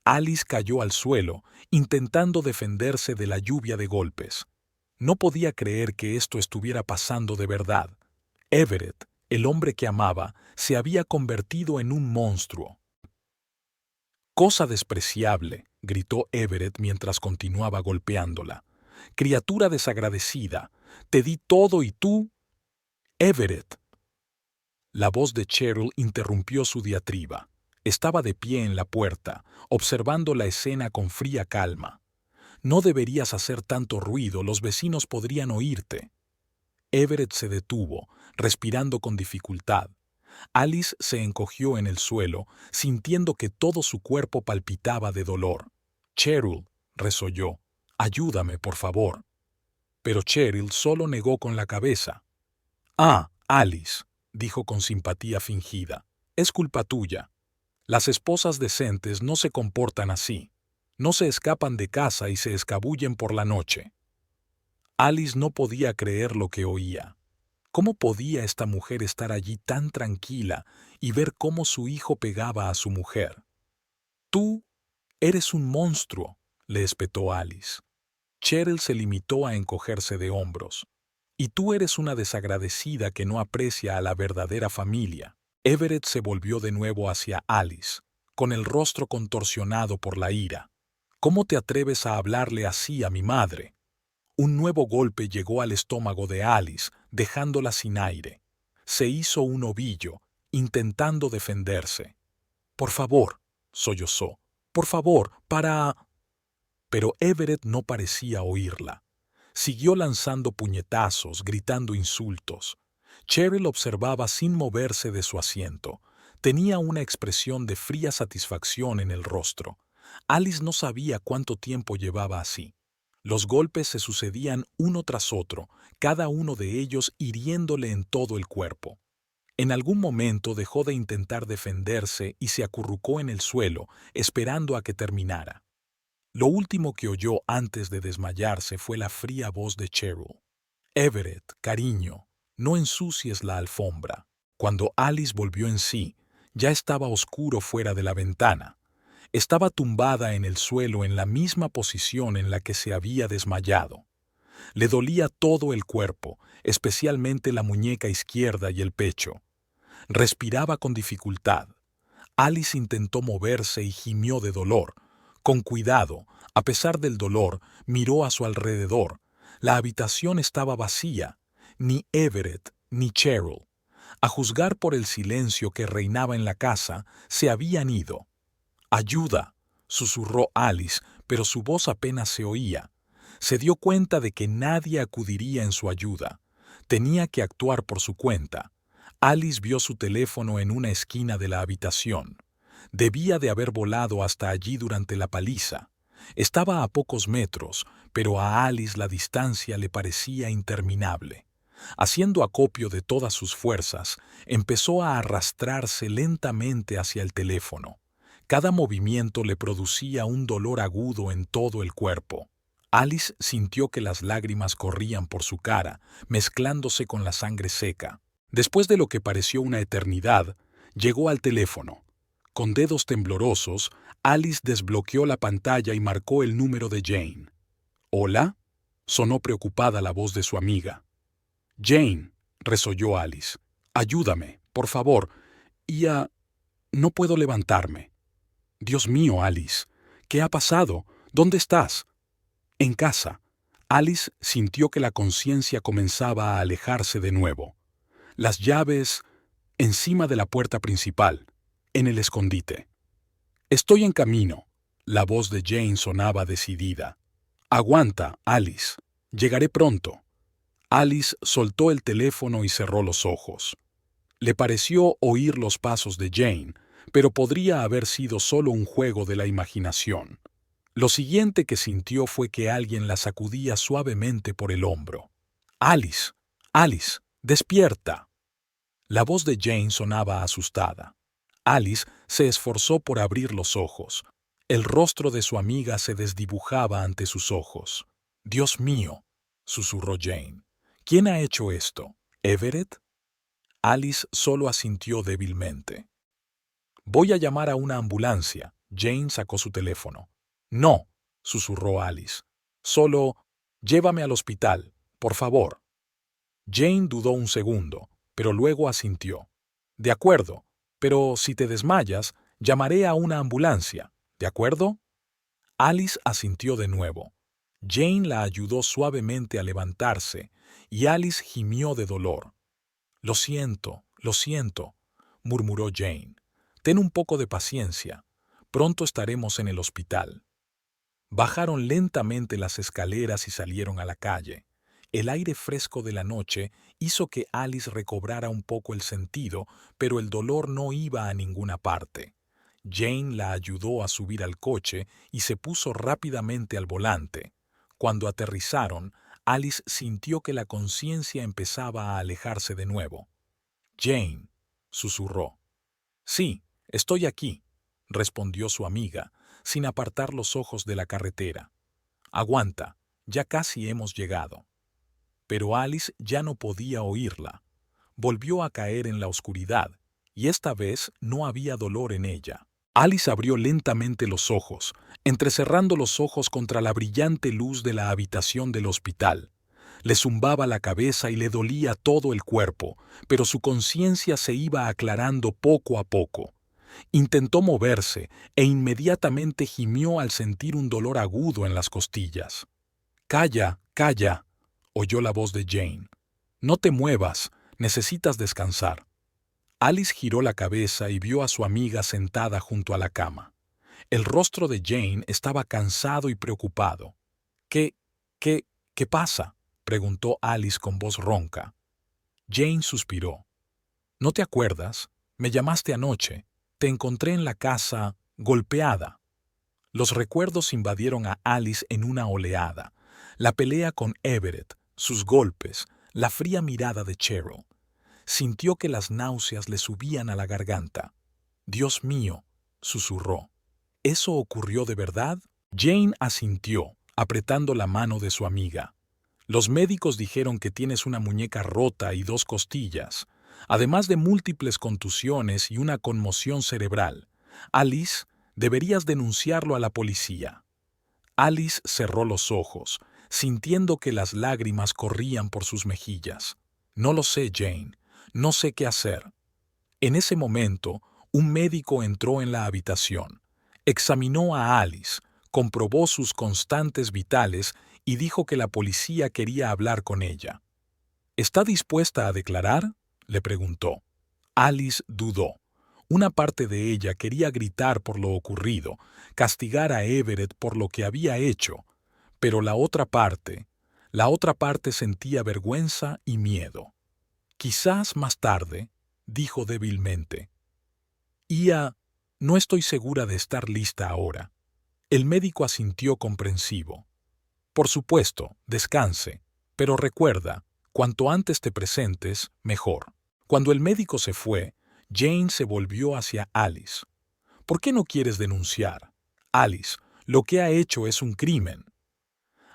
Alice cayó al suelo, intentando defenderse de la lluvia de golpes. No podía creer que esto estuviera pasando de verdad. Everett, el hombre que amaba, se había convertido en un monstruo. «Cosa despreciable», gritó Everett mientras continuaba golpeándola. «Criatura desagradecida, te di todo y tú...». «Everett». La voz de Cheryl interrumpió su diatriba. Estaba de pie en la puerta, observando la escena con fría calma. «No deberías hacer tanto ruido, los vecinos podrían oírte». Everett se detuvo, respirando con dificultad. Alice se encogió en el suelo, sintiendo que todo su cuerpo palpitaba de dolor. «Cheryl», resolló, «ayúdame, por favor». Pero Cheryl solo negó con la cabeza. «Ah, Alice», dijo con simpatía fingida, «es culpa tuya. Las esposas decentes no se comportan así. No se escapan de casa y se escabullen por la noche». Alice no podía creer lo que oía. ¿Cómo podía esta mujer estar allí tan tranquila y ver cómo su hijo pegaba a su mujer? «Tú eres un monstruo», le espetó Alice. Cheryl se limitó a encogerse de hombros. «Y tú eres una desagradecida que no aprecia a la verdadera familia». Everett se volvió de nuevo hacia Alice, con el rostro contorsionado por la ira. «¿Cómo te atreves a hablarle así a mi madre?». Un nuevo golpe llegó al estómago de Alice, dejándola sin aire. Se hizo un ovillo, intentando defenderse. «Por favor», sollozó, «por favor, para...». Pero Everett no parecía oírla. Siguió lanzando puñetazos, gritando insultos. Cheryl observaba sin moverse de su asiento. Tenía una expresión de fría satisfacción en el rostro. Alice no sabía cuánto tiempo llevaba así. Los golpes se sucedían uno tras otro, cada uno de ellos hiriéndole en todo el cuerpo. En algún momento dejó de intentar defenderse y se acurrucó en el suelo, esperando a que terminara. Lo último que oyó antes de desmayarse fue la fría voz de Cheryl. «Everett, cariño, no ensucies la alfombra». Cuando Alice volvió en sí, ya estaba oscuro fuera de la ventana. Estaba tumbada en el suelo en la misma posición en la que se había desmayado. Le dolía todo el cuerpo, especialmente la muñeca izquierda y el pecho. Respiraba con dificultad. Alice intentó moverse y gimió de dolor. Con cuidado, a pesar del dolor, miró a su alrededor. La habitación estaba vacía. Ni Everett ni Cheryl, a juzgar por el silencio que reinaba en la casa, se habían ido. «Ayuda», susurró Alice, pero su voz apenas se oía. Se dio cuenta de que nadie acudiría en su ayuda. Tenía que actuar por su cuenta. Alice vio su teléfono en una esquina de la habitación. Debía de haber volado hasta allí durante la paliza. Estaba a pocos metros, pero a Alice la distancia le parecía interminable. Haciendo acopio de todas sus fuerzas, empezó a arrastrarse lentamente hacia el teléfono. Cada movimiento le producía un dolor agudo en todo el cuerpo. Alice sintió que las lágrimas corrían por su cara, mezclándose con la sangre seca. Después de lo que pareció una eternidad, llegó al teléfono. Con dedos temblorosos, Alice desbloqueó la pantalla y marcó el número de Jane. «¿Hola?», sonó preocupada la voz de su amiga. «Jane», resolló Alice, «ayúdame, por favor. No puedo levantarme». «Dios mío, Alice, ¿qué ha pasado? ¿Dónde estás?» «En casa». Alice sintió que la conciencia comenzaba a alejarse de nuevo. Las llaves encima de la puerta principal, en el escondite. «Estoy en camino». La voz de Jane sonaba decidida. «Aguanta, Alice. Llegaré pronto». Alice soltó el teléfono y cerró los ojos. Le pareció oír los pasos de Jane, pero podría haber sido solo un juego de la imaginación. Lo siguiente que sintió fue que alguien la sacudía suavemente por el hombro. «Alice, Alice, despierta». La voz de Jane sonaba asustada. Alice se esforzó por abrir los ojos. El rostro de su amiga se desdibujaba ante sus ojos. «Dios mío», susurró Jane. «¿Quién ha hecho esto? ¿Everett?» Alice solo asintió débilmente. «Voy a llamar a una ambulancia». Jane sacó su teléfono. «No», susurró Alice. «Solo llévame al hospital, por favor». Jane dudó un segundo, pero luego asintió. «De acuerdo, pero si te desmayas, llamaré a una ambulancia, ¿de acuerdo?» Alice asintió de nuevo. Jane la ayudó suavemente a levantarse, y Alice gimió de dolor. «Lo siento, murmuró Jane. «Ten un poco de paciencia. Pronto estaremos en el hospital». Bajaron lentamente las escaleras y salieron a la calle. El aire fresco de la noche hizo que Alice recobrara un poco el sentido, pero el dolor no iba a ninguna parte. Jane la ayudó a subir al coche y se puso rápidamente al volante. Cuando aterrizaron, Alice sintió que la conciencia empezaba a alejarse de nuevo. «Jane», susurró. «Sí, estoy aquí», respondió su amiga, sin apartar los ojos de la carretera. «Aguanta, ya casi hemos llegado». Pero Alice ya no podía oírla. Volvió a caer en la oscuridad, y esta vez no había dolor en ella. Alice abrió lentamente los ojos, entrecerrando los ojos contra la brillante luz de la habitación del hospital. Le zumbaba la cabeza y le dolía todo el cuerpo, pero su conciencia se iba aclarando poco a poco. Intentó moverse e inmediatamente gimió al sentir un dolor agudo en las costillas. «Calla, calla», oyó la voz de Jane. «No te muevas, necesitas descansar». Alice giró la cabeza y vio a su amiga sentada junto a la cama. El rostro de Jane estaba cansado y preocupado. ¿Qué pasa?», preguntó Alice con voz ronca. Jane suspiró. ¿No te acuerdas? Me llamaste anoche. Te encontré en la casa, golpeada. Los recuerdos invadieron a Alice en una oleada. La pelea con Everett, sus golpes, la fría mirada de Cheryl. Sintió que las náuseas le subían a la garganta. «Dios mío», susurró. ¿Eso ocurrió de verdad? Jane asintió, apretando la mano de su amiga. Los médicos dijeron que tienes una muñeca rota y 2 costillas, además de múltiples contusiones y una conmoción cerebral. Alice, deberías denunciarlo a la policía. Alice cerró los ojos, sintiendo que las lágrimas corrían por sus mejillas. No lo sé, Jane. No sé qué hacer. En ese momento, un médico entró en la habitación. Examinó a Alice, comprobó sus constantes vitales y dijo que la policía quería hablar con ella. ¿Está dispuesta a declarar?, le preguntó. Alice dudó. Una parte de ella quería gritar por lo ocurrido, castigar a Everett por lo que había hecho, pero la otra parte sentía vergüenza y miedo. Quizás más tarde, dijo débilmente. No estoy segura de estar lista ahora. El médico asintió comprensivo. Por supuesto, descanse, pero recuerda, cuanto antes te presentes, mejor. Cuando el médico se fue, Jane se volvió hacia Alice. ¿Por qué no quieres denunciar? Alice, lo que ha hecho es un crimen.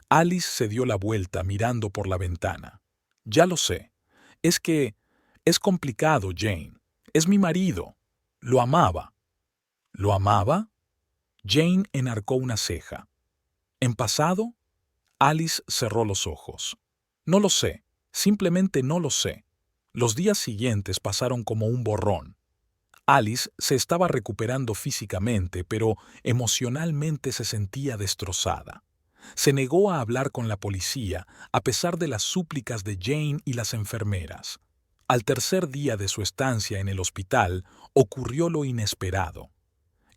Alice se dio la vuelta mirando por la ventana. Ya lo sé. Es complicado, Jane. Es mi marido. Lo amaba. ¿Lo amaba? Jane enarcó una ceja. ¿En pasado? Alice cerró los ojos. No lo sé. Simplemente no lo sé. Los días siguientes pasaron como un borrón. Alice se estaba recuperando físicamente, pero emocionalmente se sentía destrozada. Se negó a hablar con la policía, a pesar de las súplicas de Jane y las enfermeras. Al tercer día de su estancia en el hospital, ocurrió lo inesperado.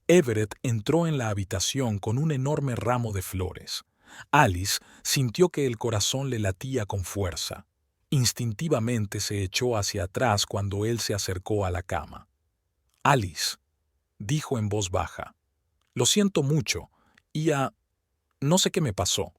Everett entró en la habitación con un enorme ramo de flores. Alice sintió que el corazón le latía con fuerza. Instintivamente se echó hacia atrás cuando él se acercó a la cama. «Alice», dijo en voz baja, «lo siento mucho, no sé qué me pasó».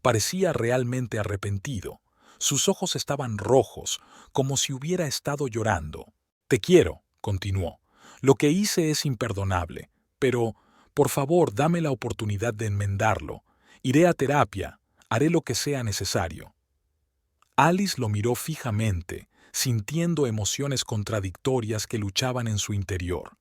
Parecía realmente arrepentido. Sus ojos estaban rojos, como si hubiera estado llorando. «Te quiero», continuó. «Lo que hice es imperdonable, pero, por favor, dame la oportunidad de enmendarlo. Iré a terapia, haré lo que sea necesario». Alice lo miró fijamente, sintiendo emociones contradictorias que luchaban en su interior.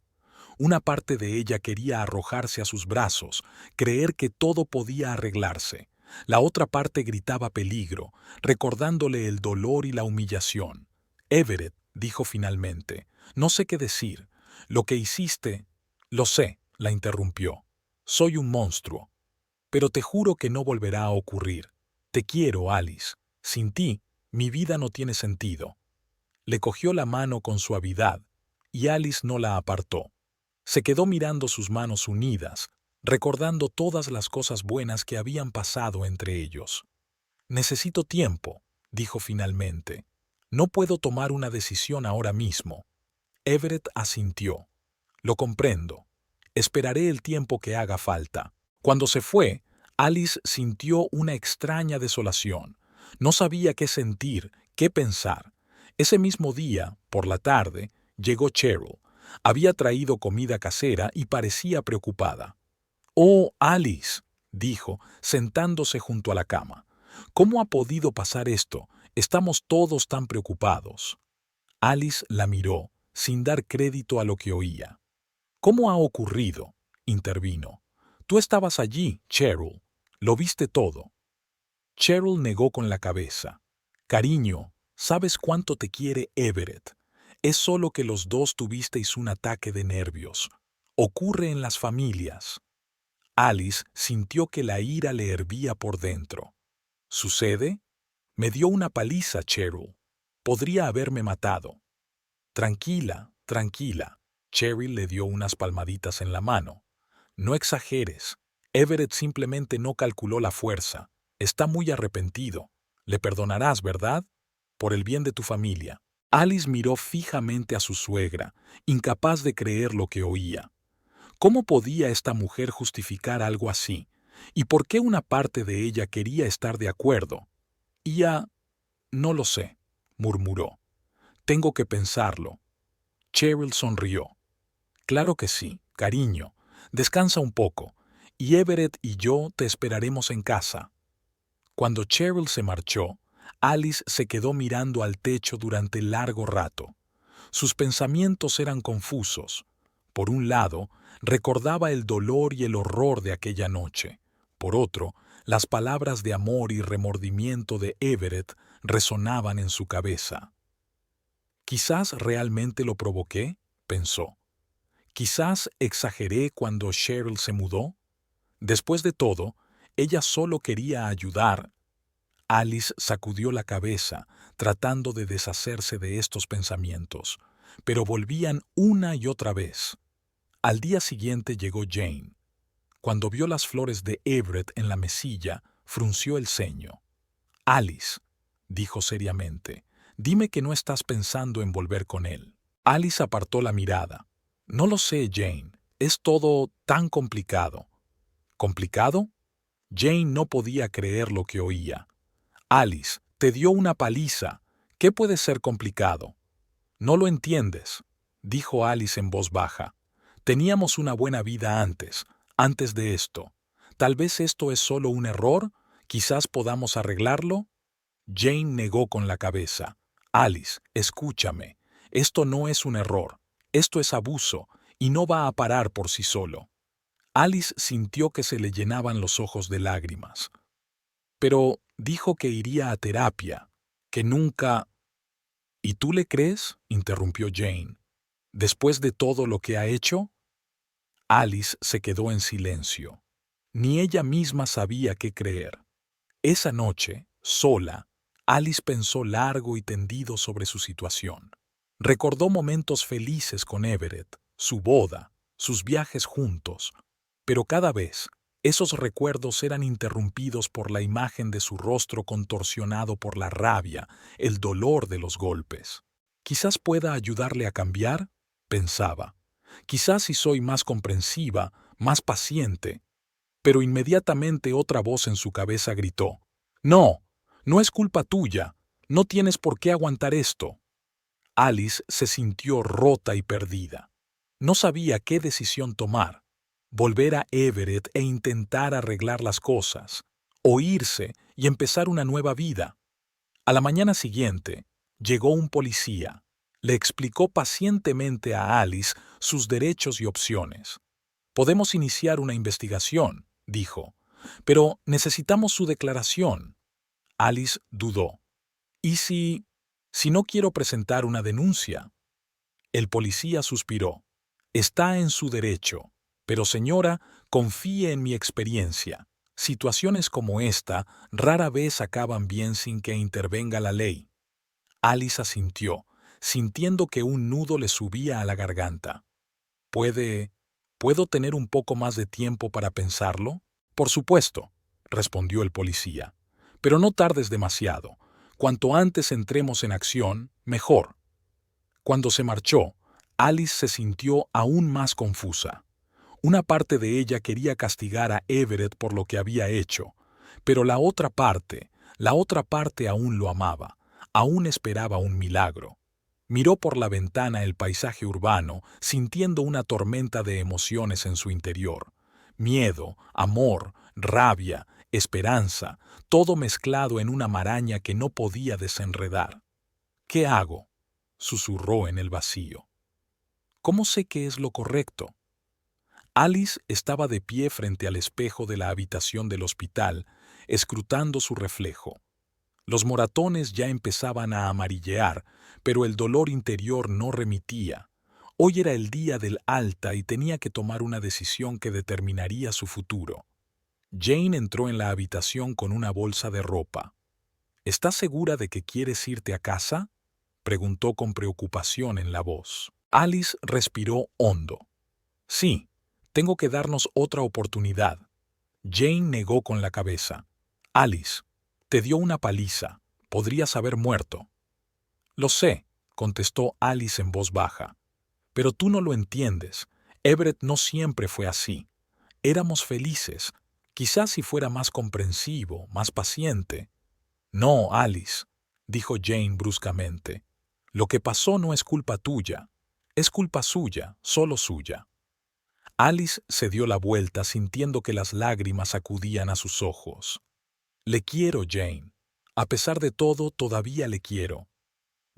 Una parte de ella quería arrojarse a sus brazos, creer que todo podía arreglarse. La otra parte gritaba peligro, recordándole el dolor y la humillación. «Everett», dijo finalmente, «no sé qué decir. Lo que hiciste...» «Lo sé», la interrumpió. «Soy un monstruo. Pero te juro que no volverá a ocurrir. Te quiero, Alice. Sin ti, mi vida no tiene sentido». Le cogió la mano con suavidad, y Alice no la apartó. Se quedó mirando sus manos unidas, recordando todas las cosas buenas que habían pasado entre ellos. «Necesito tiempo», dijo finalmente. «No puedo tomar una decisión ahora mismo». Everett asintió. «Lo comprendo. Esperaré el tiempo que haga falta». Cuando se fue, Alice sintió una extraña desolación. No sabía qué sentir, qué pensar. Ese mismo día, por la tarde, llegó Cheryl. Había traído comida casera y parecía preocupada. «Oh, Alice», dijo, sentándose junto a la cama. «¿Cómo ha podido pasar esto? Estamos todos tan preocupados». Alice la miró, sin dar crédito a lo que oía. «¿Cómo ha ocurrido?», intervino. «Tú estabas allí, Cheryl. Lo viste todo». Cheryl negó con la cabeza. «Cariño, ¿sabes cuánto te quiere Everett? Es solo que los dos tuvisteis un ataque de nervios. Ocurre en las familias». Alice sintió que la ira le hervía por dentro. «¿Sucede? Me dio una paliza, Cheryl. Podría haberme matado». «Tranquila, tranquila». Cheryl le dio unas palmaditas en la mano. «No exageres. Everett simplemente no calculó la fuerza. Está muy arrepentido. Le perdonarás, ¿verdad? Por el bien de tu familia». Alice miró fijamente a su suegra, incapaz de creer lo que oía. ¿Cómo podía esta mujer justificar algo así? ¿Y por qué una parte de ella quería estar de acuerdo? No lo sé, murmuró. Tengo que pensarlo. Cheryl sonrió. Claro que sí, cariño. Descansa un poco, y Everett y yo te esperaremos en casa. Cuando Cheryl se marchó, Alice se quedó mirando al techo durante largo rato. Sus pensamientos eran confusos. Por un lado, recordaba el dolor y el horror de aquella noche. Por otro, las palabras de amor y remordimiento de Everett resonaban en su cabeza. Quizás realmente lo provoqué, pensó. Quizás exageré cuando Cheryl se mudó. Después de todo, ella solo quería ayudar. Alice sacudió la cabeza, tratando de deshacerse de estos pensamientos, pero volvían una y otra vez. Al día siguiente llegó Jane. Cuando vio las flores de Everett en la mesilla, frunció el ceño. Alice, dijo seriamente, dime que no estás pensando en volver con él. Alice apartó la mirada. No lo sé, Jane. Es todo tan complicado. ¿Complicado? Jane no podía creer lo que oía. Alice, te dio una paliza. ¿Qué puede ser complicado? No lo entiendes, dijo Alice en voz baja. Teníamos una buena vida antes de esto. Tal vez esto es solo un error, quizás podamos arreglarlo. Jane negó con la cabeza. Alice, escúchame. Esto no es un error. Esto es abuso, y no va a parar por sí solo. Alice sintió que se le llenaban los ojos de lágrimas. Pero dijo que iría a terapia, que nunca... ¿Y tú le crees? Interrumpió Jane. ¿Después de todo lo que ha hecho? Alice se quedó en silencio. Ni ella misma sabía qué creer. Esa noche, sola, Alice pensó largo y tendido sobre su situación. Recordó momentos felices con Everett, su boda, sus viajes juntos, pero cada vez esos recuerdos eran interrumpidos por la imagen de su rostro contorsionado por la rabia, el dolor de los golpes. Quizás pueda ayudarle a cambiar, pensaba. Quizás si soy más comprensiva, más paciente. Pero inmediatamente otra voz en su cabeza gritó: «No, no es culpa tuya. No tienes por qué aguantar esto». Alice se sintió rota y perdida. No sabía qué decisión tomar. Volver a Everett e intentar arreglar las cosas, o irse y empezar una nueva vida. A la mañana siguiente, llegó un policía. Le explicó pacientemente a Alice sus derechos y opciones. «Podemos iniciar una investigación», dijo, «pero necesitamos su declaración». Alice dudó. «¿Y si no quiero presentar una denuncia?» El policía suspiró. «Está en su derecho. Pero señora, confíe en mi experiencia. Situaciones como esta rara vez acaban bien sin que intervenga la ley». Alice asintió, sintiendo que un nudo le subía a la garganta. ¿Puedo tener un poco más de tiempo para pensarlo? Por supuesto, respondió el policía. Pero no tardes demasiado. Cuanto antes entremos en acción, mejor. Cuando se marchó, Alice se sintió aún más confusa. Una parte de ella quería castigar a Everett por lo que había hecho, pero la otra parte aún lo amaba, aún esperaba un milagro. Miró por la ventana el paisaje urbano, sintiendo una tormenta de emociones en su interior. Miedo, amor, rabia, esperanza, todo mezclado en una maraña que no podía desenredar. «¿Qué hago?», susurró en el vacío. «¿Cómo sé qué es lo correcto?». Alice estaba de pie frente al espejo de la habitación del hospital, escrutando su reflejo. Los moratones ya empezaban a amarillear, pero el dolor interior no remitía. Hoy era el día del alta y tenía que tomar una decisión que determinaría su futuro. Jane entró en la habitación con una bolsa de ropa. «¿Estás segura de que quieres irte a casa?», preguntó con preocupación en la voz. Alice respiró hondo. «Sí, tengo que darnos otra oportunidad». Jane negó con la cabeza. «Alice, te dio una paliza. Podrías haber muerto». «Lo sé», contestó Alice en voz baja. Pero tú no lo entiendes. Everett no siempre fue así. Éramos felices. Quizás si fuera más comprensivo, más paciente. No, Alice, dijo Jane bruscamente. Lo que pasó no es culpa tuya. Es culpa suya, solo suya. Alice se dio la vuelta sintiendo que las lágrimas acudían a sus ojos. Le quiero, Jane. A pesar de todo, todavía le quiero.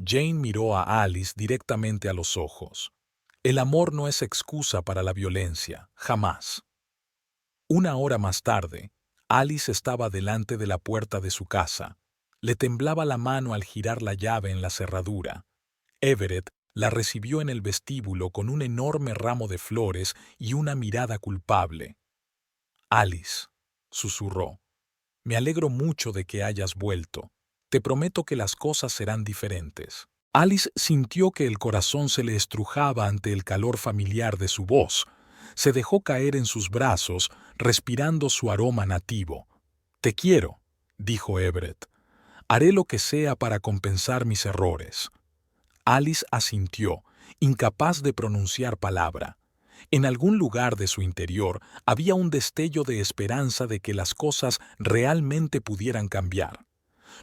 Jane miró a Alice directamente a los ojos. El amor no es excusa para la violencia, jamás. Una hora más tarde, Alice estaba delante de la puerta de su casa. Le temblaba la mano al girar la llave en la cerradura. Everett la recibió en el vestíbulo con un enorme ramo de flores y una mirada culpable. Alice, susurró, me alegro mucho de que hayas vuelto. Te prometo que las cosas serán diferentes. Alice sintió que el corazón se le estrujaba ante el calor familiar de su voz. Se dejó caer en sus brazos, respirando su aroma nativo. Te quiero, dijo Everett. Haré lo que sea para compensar mis errores. Alice asintió, incapaz de pronunciar palabra. En algún lugar de su interior había un destello de esperanza de que las cosas realmente pudieran cambiar.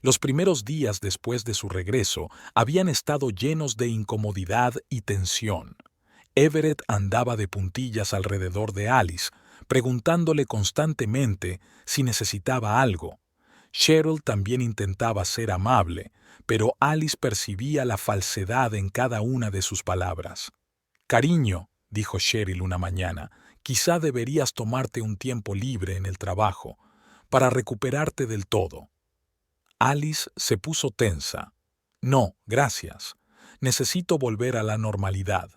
Los primeros días después de su regreso habían estado llenos de incomodidad y tensión. Everett andaba de puntillas alrededor de Alice, preguntándole constantemente si necesitaba algo. Cheryl también intentaba ser amable, pero Alice percibía la falsedad en cada una de sus palabras. «Cariño», dijo Cheryl una mañana, «quizá deberías tomarte un tiempo libre en el trabajo, para recuperarte del todo». Alice se puso tensa. «No, gracias. Necesito volver a la normalidad».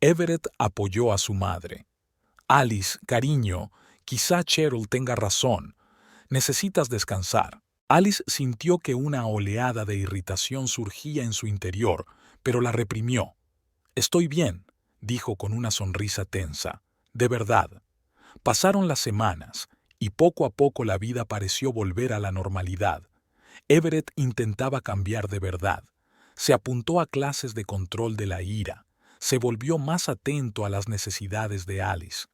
Everett apoyó a su madre. «Alice, cariño, quizá Cheryl tenga razón. Necesitas descansar». Alice sintió que una oleada de irritación surgía en su interior, pero la reprimió. «Estoy bien», dijo con una sonrisa tensa. «De verdad». Pasaron las semanas, y poco a poco la vida pareció volver a la normalidad. Everett intentaba cambiar de verdad. Se apuntó a clases de control de la ira. Se volvió más atento a las necesidades de Alice.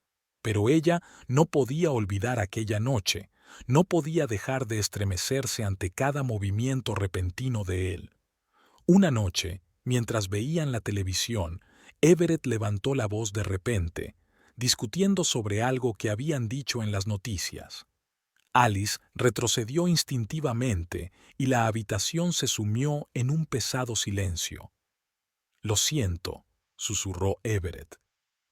Pero ella no podía olvidar aquella noche. No podía dejar de estremecerse ante cada movimiento repentino de él. Una noche, mientras veían la televisión, Everett levantó la voz de repente, discutiendo sobre algo que habían dicho en las noticias. Alice retrocedió instintivamente y la habitación se sumió en un pesado silencio. «Lo siento», susurró Everett.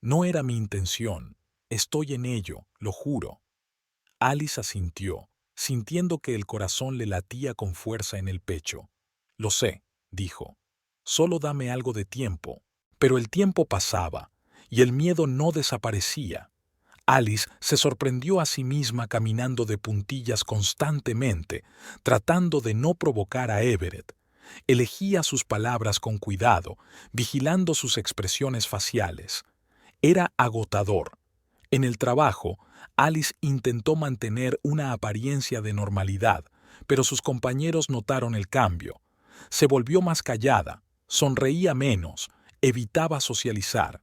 «No era mi intención. Estoy en ello, lo juro». Alice asintió, sintiendo que el corazón le latía con fuerza en el pecho. «Lo sé», dijo. «Solo dame algo de tiempo». Pero el tiempo pasaba, y el miedo no desaparecía. Alice se sorprendió a sí misma caminando de puntillas constantemente, tratando de no provocar a Everett. Elegía sus palabras con cuidado, vigilando sus expresiones faciales. Era agotador. En el trabajo, Alice intentó mantener una apariencia de normalidad, pero sus compañeros notaron el cambio. Se volvió más callada, sonreía menos, evitaba socializar.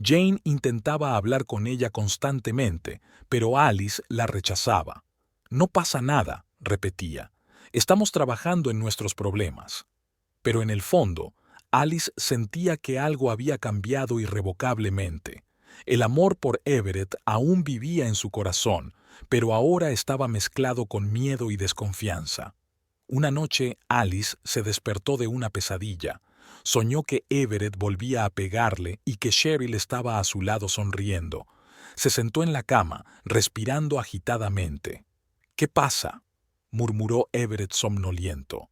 Jane intentaba hablar con ella constantemente, pero Alice la rechazaba. «No pasa nada», repetía. «Estamos trabajando en nuestros problemas». Pero en el fondo, Alice sentía que algo había cambiado irrevocablemente. El amor por Everett aún vivía en su corazón, pero ahora estaba mezclado con miedo y desconfianza. Una noche, Alice se despertó de una pesadilla. Soñó que Everett volvía a pegarle y que Cheryl estaba a su lado sonriendo. Se sentó en la cama, respirando agitadamente. «¿Qué pasa?», murmuró Everett somnoliento.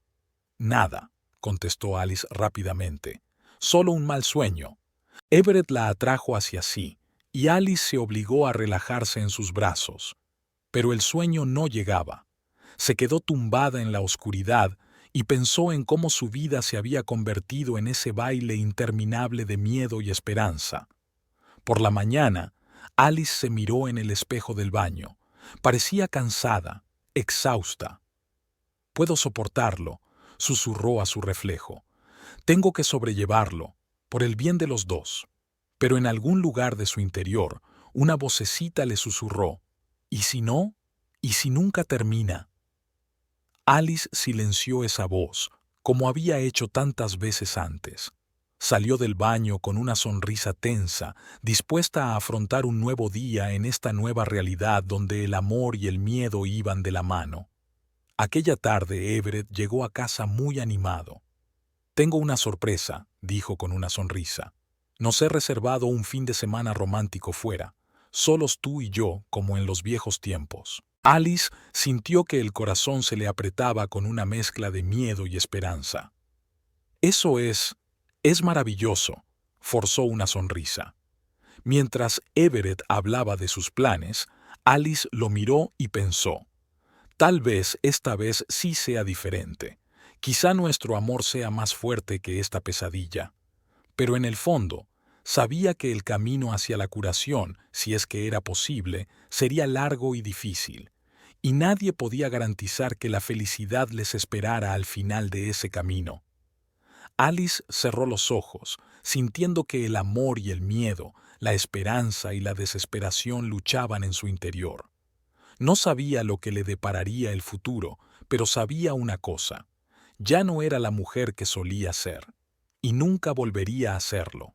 «Nada», contestó Alice rápidamente. «Solo un mal sueño». Everett la atrajo hacia sí, y Alice se obligó a relajarse en sus brazos. Pero el sueño no llegaba. Se quedó tumbada en la oscuridad y pensó en cómo su vida se había convertido en ese baile interminable de miedo y esperanza. Por la mañana, Alice se miró en el espejo del baño. Parecía cansada, exhausta. «Puedo soportarlo», susurró a su reflejo. Tengo que sobrellevarlo, por el bien de los dos. Pero en algún lugar de su interior, una vocecita le susurró, ¿y si no? ¿Y si nunca termina? Alice silenció esa voz, como había hecho tantas veces antes. Salió del baño con una sonrisa tensa, dispuesta a afrontar un nuevo día en esta nueva realidad donde el amor y el miedo iban de la mano. Aquella tarde Everett llegó a casa muy animado. «Tengo una sorpresa», dijo con una sonrisa. «Nos he reservado un fin de semana romántico fuera, solos tú y yo como en los viejos tiempos». Alice sintió que el corazón se le apretaba con una mezcla de miedo y esperanza. «Eso es maravilloso», forzó una sonrisa. Mientras Everett hablaba de sus planes, Alice lo miró y pensó, «Tal vez esta vez sí sea diferente. Quizá nuestro amor sea más fuerte que esta pesadilla». Pero en el fondo, sabía que el camino hacia la curación, si es que era posible, sería largo y difícil, y nadie podía garantizar que la felicidad les esperara al final de ese camino. Alice cerró los ojos, sintiendo que el amor y el miedo, la esperanza y la desesperación luchaban en su interior. No sabía lo que le depararía el futuro, pero sabía una cosa: ya no era la mujer que solía ser, y nunca volvería a serlo.